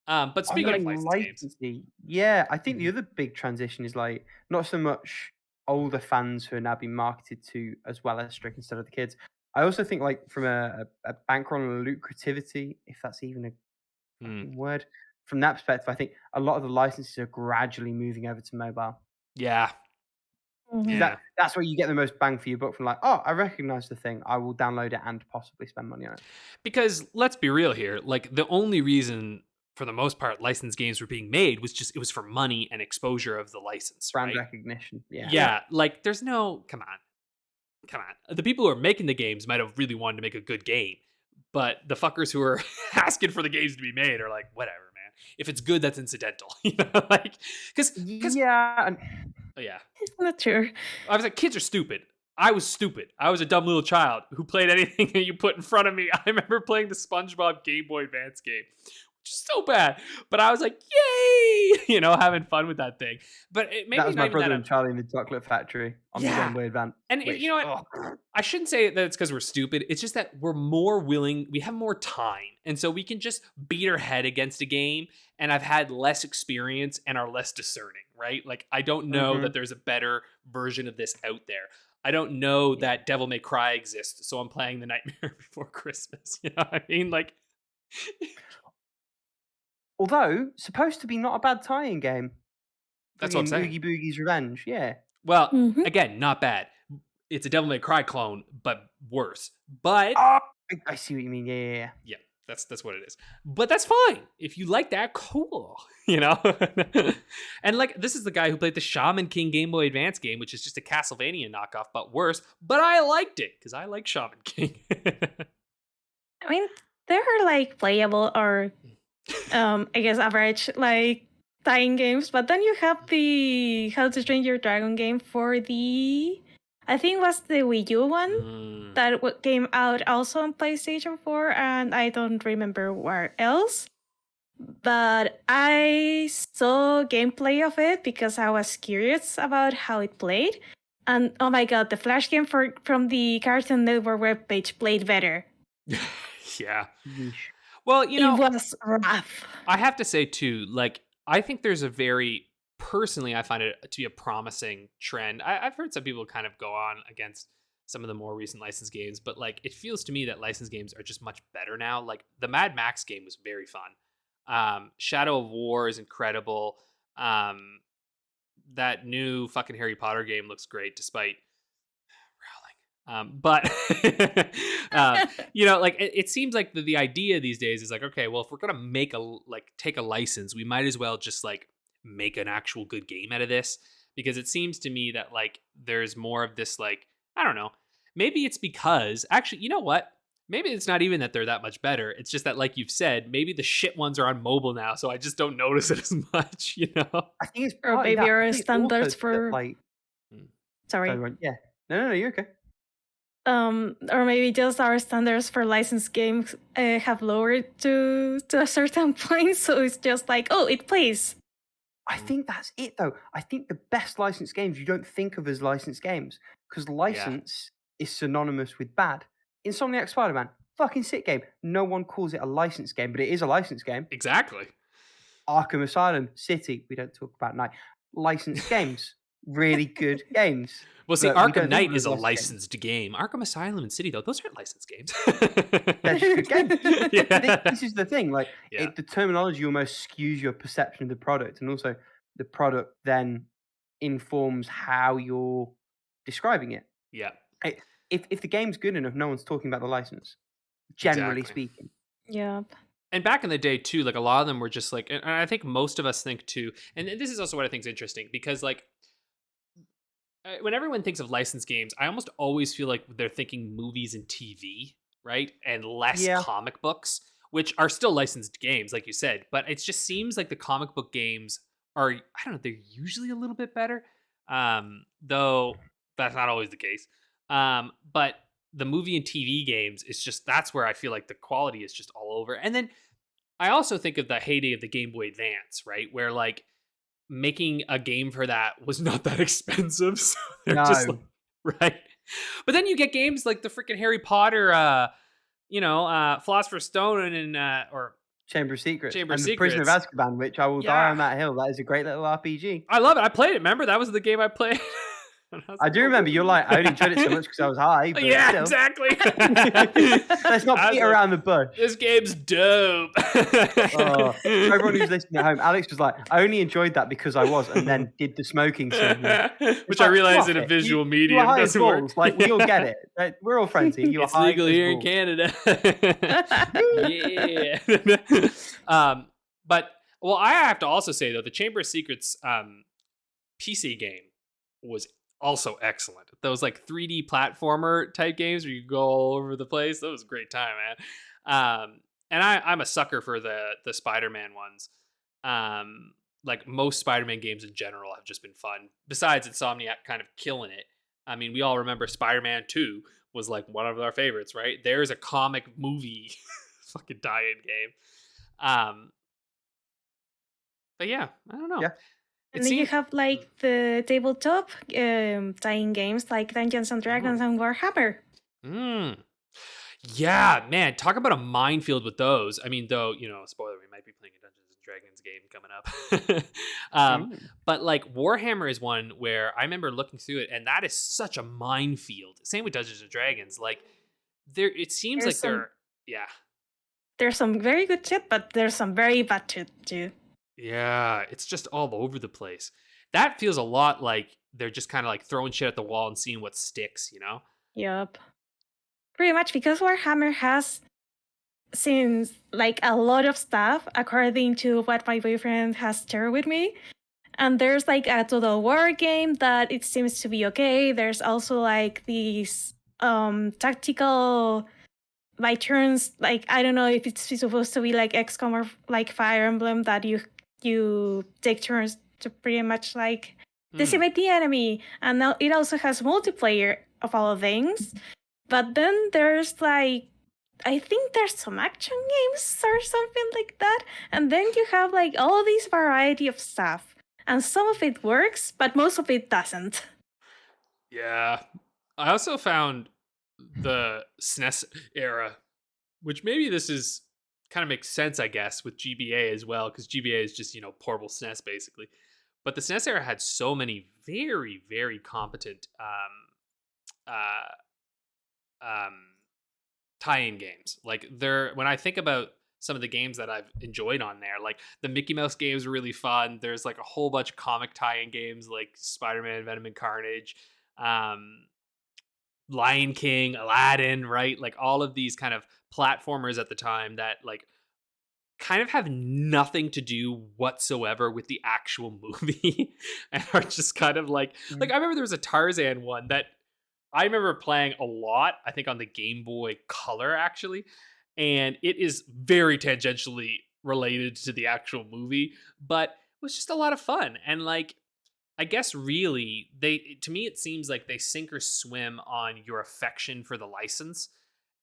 But speaking of licensed games. Yeah, I think the other big transition is like not so much older fans who are now being marketed to as well as strict instead of the kids. I also think like from a bankroll and lucrativity, if that's even a word, from that perspective, I think a lot of the licenses are gradually moving over to mobile. Yeah. That's where you get the most bang for your buck from like, oh, I recognize the thing. I will download it and possibly spend money on it. Because let's be real here. Like the only reason, for the most part, licensed games were being made was just, it was for money and exposure of the license. Brand right? recognition. Yeah. Like there's no, come on. The people who are making the games might have really wanted to make a good game. But the fuckers who are asking for the games to be made are like, whatever. If it's good, that's incidental, like, because yeah, oh yeah, it's not true. I was like, kids are stupid. I was stupid. I was a dumb little child who played anything that you put in front of me. I remember playing the SpongeBob Game Boy Advance game, which is so bad, but I was like, yay, having fun with that thing. But it maybe that was my brother and Charlie in the Chocolate Factory on the Game Boy Advance. And you know what? I shouldn't say that it's because we're stupid. It's just that we're more willing. We have more time, and so we can just beat our head against a game. And I've had less experience and are less discerning, right? Like I don't know that there's a better version of this out there. I don't know that Devil May Cry exists, so I'm playing The Nightmare Before Christmas. You know what I mean? Like, although supposed to be not a bad tie-in game. That's what I'm saying. Oogie Boogie's Revenge, yeah. Well, again, not bad. It's a Devil May Cry clone, but worse. But I see what you mean. Yeah. That's what it is. But that's fine. If you like that, cool. And like, this is the guy who played the Shaman King Game Boy Advance game, which is just a Castlevania knockoff, but worse. But I liked it because I like Shaman King. I mean, they're like playable or, I guess, average like tying games. But then you have the How to Train Your Dragon game for the, I think it was the Wii U one that came out also on PlayStation 4, and I don't remember where else. But I saw gameplay of it because I was curious about how it played. And oh my god, the Flash game from the Cartoon Network webpage played better. Yeah. Well, it was rough. I have to say too, like, I think there's a very, personally, I find it to be a promising trend. I've heard some people kind of go on against some of the more recent licensed games, but like, it feels to me that licensed games are just much better now. Like the Mad Max game was very fun. Shadow of War is incredible. That new fucking Harry Potter game looks great despite rowling. But like it seems like the idea these days is like, okay, well, if we're gonna take a license, we might as well just like make an actual good game out of this, because it seems to me that like there's more of this, like, I don't know, maybe it's because actually, you know what, maybe it's not even that they're that much better. It's just that, like you've said, maybe the shit ones are on mobile now, so I just don't notice it as much, you know? I think it's Or partly maybe that. I our think it's standards also that, for like, sorry. yeah. No, you're okay. Or maybe just our standards for licensed games have lowered to a certain point, so it's just like, oh, it plays. I think that's it, though. I think the best licensed games you don't think of as licensed games because license is synonymous with bad. Insomniac Spider-Man, fucking sick game. No one calls it a licensed game, but it is a licensed game. Exactly. Arkham Asylum, City, we don't talk about Night. Licensed games, really good games. Well, see, But we Arkham don't think Knight of is a them as licensed game. Arkham Asylum and City, though, those aren't licensed games. They're just good games. Yeah. This is the thing. Like, Yeah. the terminology almost skews your perception of the product, and also the product then informs how you're describing it. Yeah. If the game's good enough, no one's talking about the license, generally speaking. Yep. And back in the day, too, like, a lot of them were just like, and I think most of us think, too, and this is also what I think is interesting, because, like, when everyone thinks of licensed games, I almost always feel like they're thinking movies and TV, right? And less comic books, which are still licensed games, like you said. But it just seems like the comic book games are, I don't know, they're usually a little bit better, though that's not always the case. But the movie and TV games, it's just, that's where I feel like the quality is just all over. And then I also think of the heyday of the Game Boy Advance, right? Where, like, making a game for that was not that expensive. So they're just like, right. But then you get games like the freaking Harry Potter, Philosopher's Stone and or Chamber of Secrets. Chamber of and Secrets. The Prisoner of Azkaban, which I will die on that hill. That is a great little RPG. I love it. I played it. Remember, that was the game I played. I do remember you're like, I only enjoyed it so much because I was high. But yeah, still. exactly. Let's not beat around the bush. This game's dope. For everyone who's listening at home, Alex was like, I only enjoyed that because I was, and then did the smoking scene. Which I realize in a visual medium doesn't work. Like, we all get it. We're all friends here. It's legal here in Canada. Yeah. But, well, I have to also say, though, the Chamber of Secrets PC game was also excellent. Those, like, 3D platformer type games where you go all over the place. That was a great time, man. And I'm a sucker for the Spider-Man ones. Like, most Spider-Man games in general have just been fun. Besides Insomniac kind of killing it. I mean, we all remember Spider-Man 2 was, like, one of our favorites, right? There's a comic movie fucking tie-in game. But yeah, I don't know. Yeah. And then you have, like, the tabletop tie-in games like Dungeons and Dragons and Warhammer. Yeah, man, talk about a minefield with those. I mean, though, spoiler, we might be playing a Dungeons and Dragons game coming up. But, like, Warhammer is one where I remember looking through it, and that is such a minefield. Same with Dungeons and Dragons. Like, it seems like there's some very good shit, but there's some very bad shit too. Yeah, it's just all over the place. That feels a lot like they're just kind of like throwing shit at the wall and seeing what sticks, you know? Yep. Pretty much, because Warhammer has seen, like, a lot of stuff according to what my boyfriend has shared with me. And there's, like, a Total War game that it seems to be okay. There's also, like, these tactical by turns, like, I don't know if it's supposed to be like XCOM or like Fire Emblem, that you take turns to pretty much like decimate the enemy. And now it also has multiplayer of all things. But then there's, like, I think there's some action games or something like that. And then you have, like, all this variety of stuff. And some of it works, but most of it doesn't. Yeah. I also found the SNES era, which maybe this is kind of makes sense, I guess, with GBA as well, because GBA is just, portable SNES basically. But the SNES era had so many very, very competent tie-in games. Like, when I think about some of the games that I've enjoyed on there, like the Mickey Mouse games are really fun. There's like a whole bunch of comic tie-in games like Spider-Man, Venom and Carnage, Lion King, Aladdin, right? Like all of these kind of platformers at the time that like kind of have nothing to do whatsoever with the actual movie and are just kind of like I remember there was a Tarzan one that I remember playing a lot, I think on the Game Boy Color actually, and it is very tangentially related to the actual movie, but it was just a lot of fun. And like, I guess really to me it seems like they sink or swim on your affection for the license,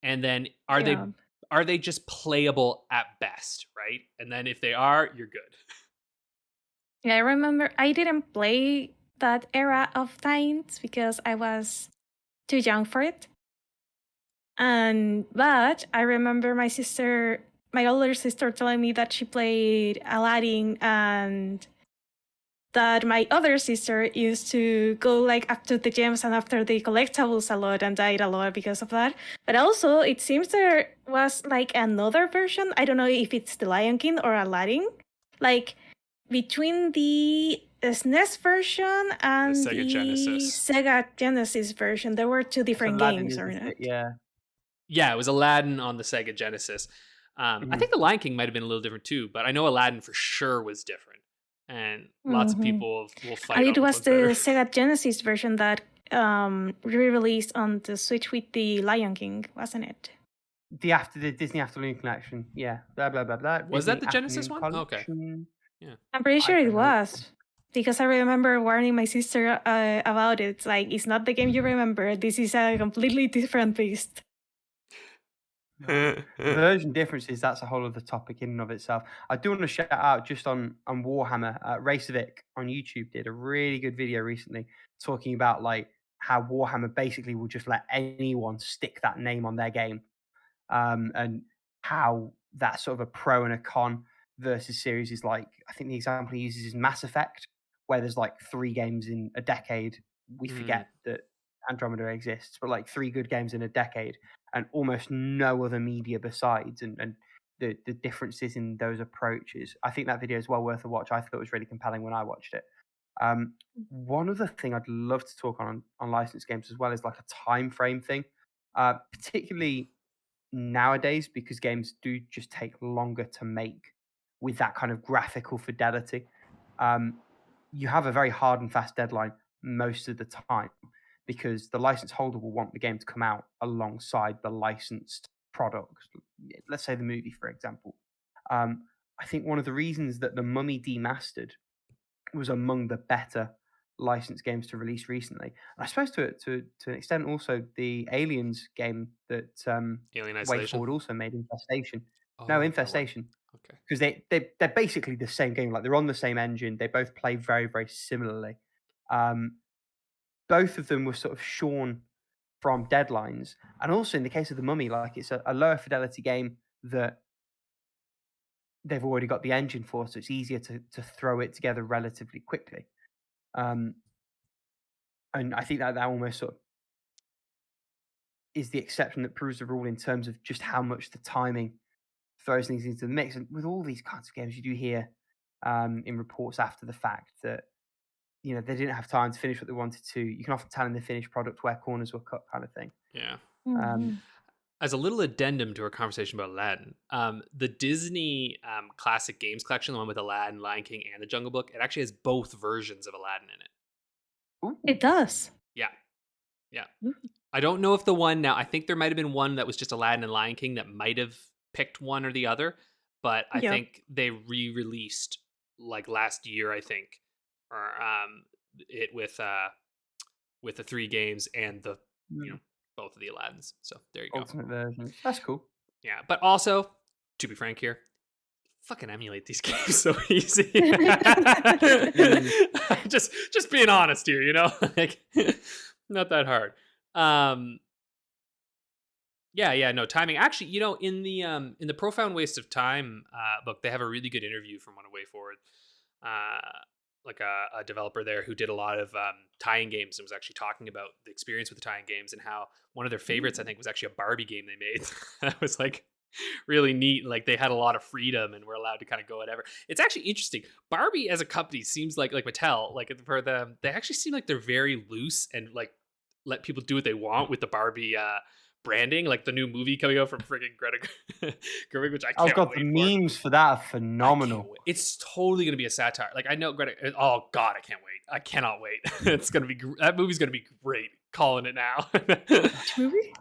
and then Yeah. are they just playable at best, right? And then if they are, you're good. Yeah, I remember I didn't play that era of Tines because I was too young for it. But I remember my older sister telling me that she played Aladdin and that my other sister used to go like up to the gems and after the collectibles a lot and died a lot because of that. But also it seems there was like another version. I don't know if it's the Lion King or Aladdin. Like between the SNES version and The Sega Genesis. Sega Genesis version, there were two different Aladdin, games, or isn't not? it? Yeah. Yeah, it was Aladdin on the Sega Genesis. I think the Lion King might have been a little different too, but I know Aladdin for sure was different, and lots of people will fight. And it on was which the one's better. Sega Genesis version that re-released on the Switch with the Lion King, wasn't it? The Disney Afternoon Collection. Yeah. Blah blah blah blah. Was that Disney the Genesis Afternoon one? Okay. Collection. Yeah. I'm pretty I sure it don't know. was. Because I remember warning my sister about it. It's like, it's not the game you remember. This is a completely different beast. Version differences, that's a whole other topic in and of itself. I do want to shout out just on Warhammer. Racevic on YouTube did a really good video recently talking about like how Warhammer basically will just let anyone stick that name on their game, and how that's sort of a pro and a con versus series is like. I think the example he uses is Mass Effect, where there's like 3 games in a decade. We forget that Andromeda exists, but like 3 good games in a decade and almost no other media besides, and the differences in those approaches. I think that video is well worth a watch. I thought it was really compelling when I watched it. One other thing I'd love to talk on licensed games as well is like a time frame thing, particularly nowadays, because games do just take longer to make with that kind of graphical fidelity. You have a very hard and fast deadline most of the time, because the license holder will want the game to come out alongside the licensed product. Let's say the movie, for example. I think one of the reasons that The Mummy Demastered was among the better licensed games to release recently, and I suppose to an extent also the Aliens game that Alien Way Isolation. Forward also made, Infestation. Oh, No, that one. Infestation. Okay. Because they're basically the same game. Like they're on the same engine. They both play very, very similarly. Both of them were sort of shorn from deadlines, and also in the case of The Mummy, like it's a lower fidelity game that they've already got the engine for, so it's easier to throw it together relatively quickly. And I think that almost sort of is the exception that proves the rule in terms of just how much the timing throws things into the mix. And with all these kinds of games, you do hear in reports after the fact that they didn't have time to finish what they wanted to. You can often tell in the finished product where corners were cut, kind of thing. Yeah. Mm-hmm. As a little addendum to our conversation about Aladdin, the Disney classic games collection, the one with Aladdin, Lion King, and the Jungle Book, it actually has both versions of Aladdin in it. Ooh. It does. Yeah. Mhm. I don't know if the one now, I think there might have been one that was just Aladdin and Lion King that might have picked one or the other, but I Yep. think they re-released like last year, I think, or it with the 3 games and the both of the Aladdins. So there you go. Ultimate version. That's cool. Yeah, but also, to be frank here, fucking emulate these games so easy. just being honest here, like not that hard. No timing. Actually, in the Profound Waste of Time book, they have a really good interview from one of Way Forward, like a developer there who did a lot of tie-in games and was actually talking about the experience with the tie-in games and how one of their favorites, I think, was actually a Barbie game they made. That was like really neat. Like they had a lot of freedom and were allowed to kind of go whatever. It's actually interesting. Barbie as a company seems like Mattel, like for them, they actually seem like they're very loose and like let people do what they want with the Barbie branding, like the new movie coming out from friggin' Greta Gerwig, which I can't Oh god, wait the memes for that are I can't phenomenal. wait. It's totally gonna be a satire. Like I know Greta. Oh god, I can't wait. I cannot wait. It's gonna be that movie's gonna be great. Calling it now. Which movie?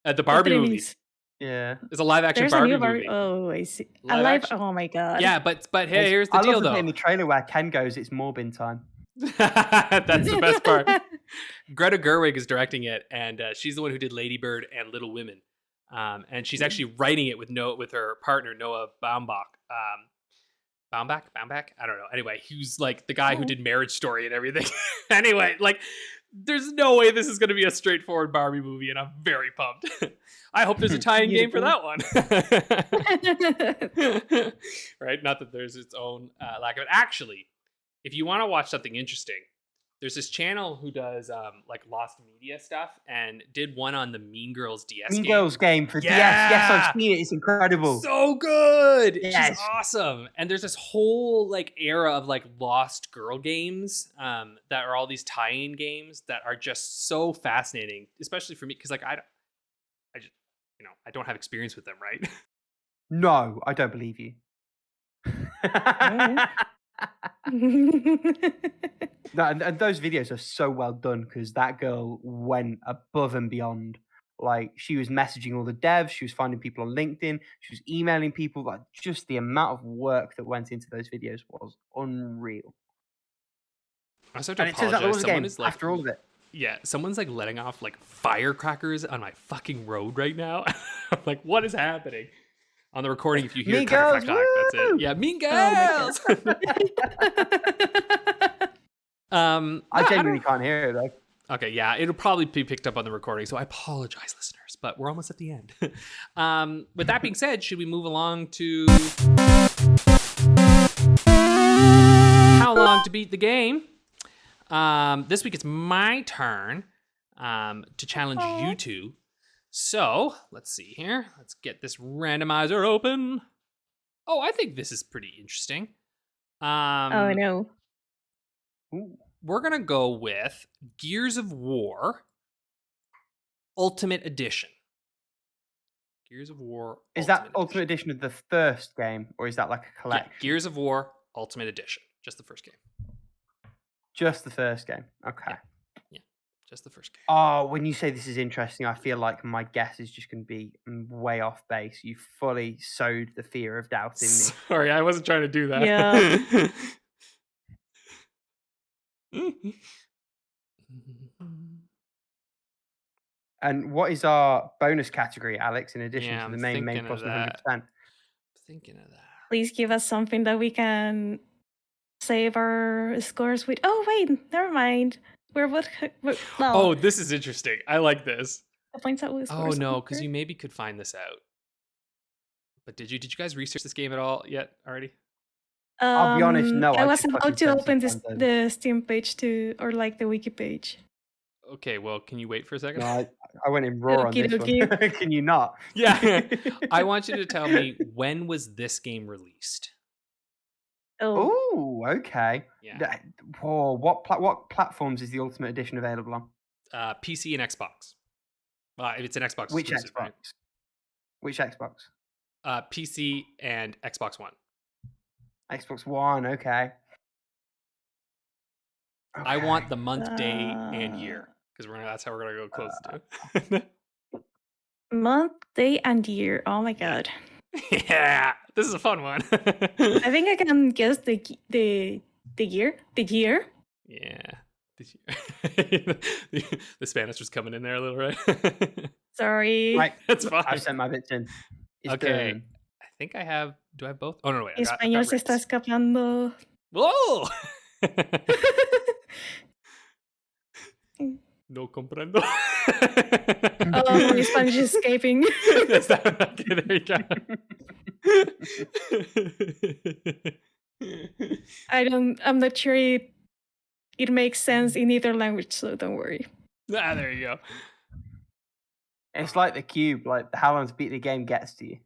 The Barbie movie. Is. Yeah. It's a live action There's Barbie a new Barbie. movie. Oh, I see. Live A live. action? Oh my god. Yeah, but hey, here's the I deal love the bit though. in the trailer where Ken goes, "It's Morbin time." That's the best part. Greta Gerwig is directing it, and she's the one who did Lady Bird and Little Women. And she's actually writing it with her partner Noah Baumbach. Baumbach? I don't know. Anyway, he was like the guy who did Marriage Story and everything. Anyway, like there's no way this is going to be a straightforward Barbie movie, and I'm very pumped. I hope there's a tie-in game for that one. Right? Not that there's its own lack of it. Actually, if you want to watch something interesting, there's this channel who does like lost media stuff and did one on the Mean Girls DS Mean game. Girls game for DS. Yes, I've seen it. It's incredible. So good. Yes. She's awesome. And there's this whole like era of like lost girl games that are all these tie-in games that are just so fascinating, especially for me because like I just I don't have experience with them, right? No, I don't believe you. No, and those videos are so well done because that girl went above and beyond. Like she was messaging all the devs, she was finding people on LinkedIn, she was emailing people. Like just the amount of work that went into those videos was unreal. I also have to And it turns out there was apologize. a game Like, after all of it. yeah, someone's like letting off like firecrackers on my fucking road right now. I'm like, what is happening? On the recording, if you hear Mean Girls, that's woo! it. Yeah, Mean Oh Girls. I genuinely can't hear it though. Okay, yeah, it'll probably be picked up on the recording, so I apologize, listeners, but we're almost at the end. With that being said, should we move along to how long to beat the game? This week it's my turn to challenge you two. So let's see here. Let's get this randomizer open. Oh, I think this is pretty interesting. Oh no. Ooh. We're gonna go with Gears of War Ultimate Edition. Gears of War. Is that Ultimate Edition of the first game, or is that like a collection? Yeah, Gears of War Ultimate Edition. Just the first game. Just the first game. Okay. Yeah, just the first game. Oh, when you say this is interesting, I feel like my guess is just going to be way off base. You fully sowed the fear of doubt in me. Sorry, I wasn't trying to do that. Yeah. And what is our bonus category, Alex, in addition Yeah, to the I'm main thinking plus of 100%? Thinking of that. Please give us something that we can save our scores with. Oh wait, never mind. We're what? Oh, this is interesting. I like this. The points that we Oh no, because you maybe could find this out. But did you guys research this game at all yet already? I'll be honest, no. I just was about to touched open it the Steam page or like the wiki page. Okay, well, can you wait for a second? No, I went in raw on this one. Can you not? Yeah. I want you to tell me, when was this game released? Oh, okay. Yeah. Whoa, what platforms is the Ultimate Edition available on? PC and Xbox. If it's an Xbox Which exclusive, Xbox? right? Which Xbox? PC and Xbox One. Xbox One, okay. I want the month, day, and year because that's how we're gonna go close to. Month, day, and year. Oh my god. Yeah, this is a fun one. I think I can guess the year. The year. Yeah. The Spanish was coming in there a little, right? Sorry. Right, that's fine. I've sent my bits in. It's okay. done. I think I have. Do I have both? Oh no, wait. Español se está escapando. Whoa! No comprendo. Oh, my Spanish is escaping. Okay, there you go. I'm not sure it makes sense in either language, so don't worry. There you go. It's like the cube, like how long to beat the game gets to you.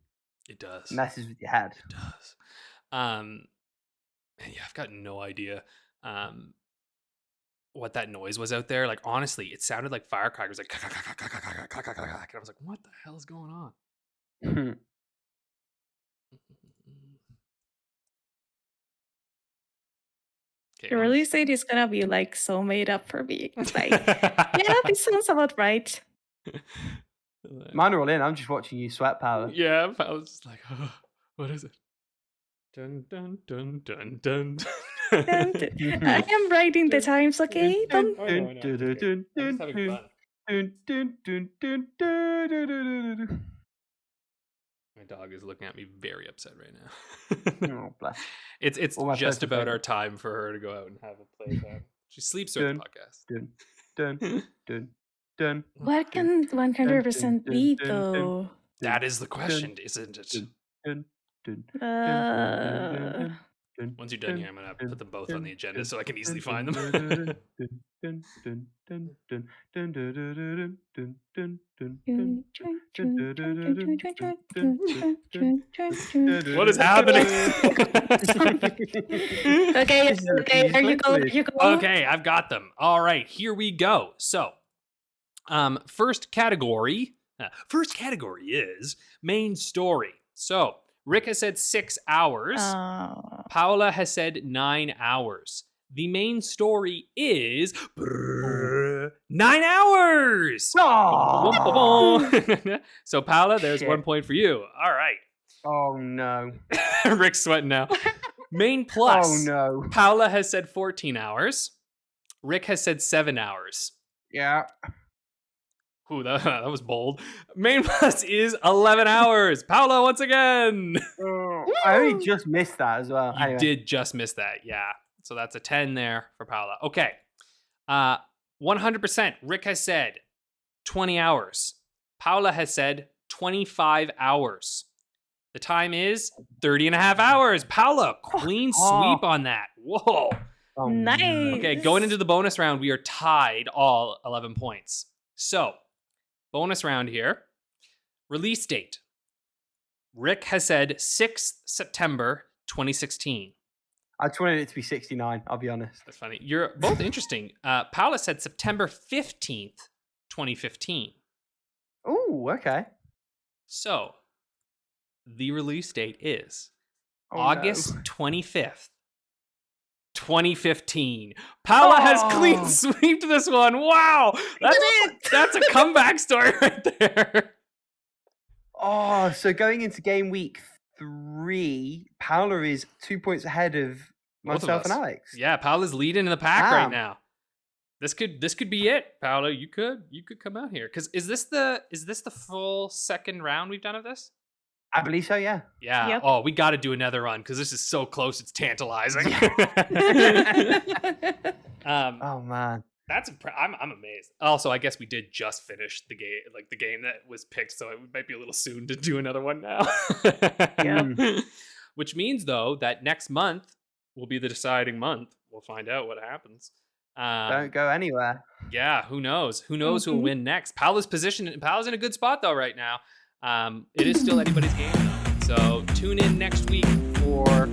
It does. Messes with your head. It does. Yeah, I've got no idea. what that noise was out there. Like, honestly, it sounded like firecrackers. Like, and I was like, what the hell is going on? Okay, You really say it's gonna be like so made up for me. It's like, yeah, this sounds about right. Mine are all in. I'm just watching you sweat, Paula. Yeah, I was just like, oh, what is it? Dun dun dun dun dun. I am writing the times, okay? Don't... I'm just having fun. My dog is looking at me very upset right now. Oh, bless. It's just about our time for her to go out and have a playtime. She sleeps through the podcast. Dun, dun, dun. What can 100% be, though? That is the question, isn't it? Once you're done here, I'm gonna put them both on the agenda so I can easily find them. What is happening? Okay, there you go. Okay, I've got them. All right, here we go. So, first category is main story. So, Rick has said 6 hours. Paula has said 9 hours. The main story is 9 hours. So Paula, there's 1 point for you. All right. Oh no. Rick's sweating now. Main plus. Oh no. Paula has said 14 hours. Rick has said 7 hours. Yeah. Ooh, that was bold. Main plus is 11 hours. Paula, once again. I only just missed that as well. You did just miss that, yeah. So that's a 10 there for Paula. Okay. 100%. Rick has said 20 hours. Paula has said 25 hours. The time is 30 and a half hours. Paula, clean sweep on that. Whoa. Oh, nice. Okay, going into the bonus round, we are tied all 11 points. So, bonus round here. Release date. Rick has said 6th September 2016. I just wanted it to be 69, I'll be honest. That's funny. You're both interesting. Paula said September 15th, 2015. Oh, okay. So, the release date is August 25th, 2015. Paula has clean sweeped this one. Wow. That's a comeback story right there. Oh, so going into game week 3, Paula is 2 points ahead of myself and Alex. Yeah, Paula's leading in the pack right now. This could be it, Paula. You could come out here. Because is this the full second round we've done of this? I believe so, yeah. Yeah. Yep. Oh, we got to do another run because this is so close. It's tantalizing. Oh man, I'm amazed. Also, I guess we did just finish the game that was picked, so it might be a little soon to do another one now. Yeah. Which means though that next month will be the deciding month. We'll find out what happens. Don't go anywhere. Yeah, who knows? Who knows who'll win next? Paula's in a good spot though right now. It is still anybody's game though. So tune in next week for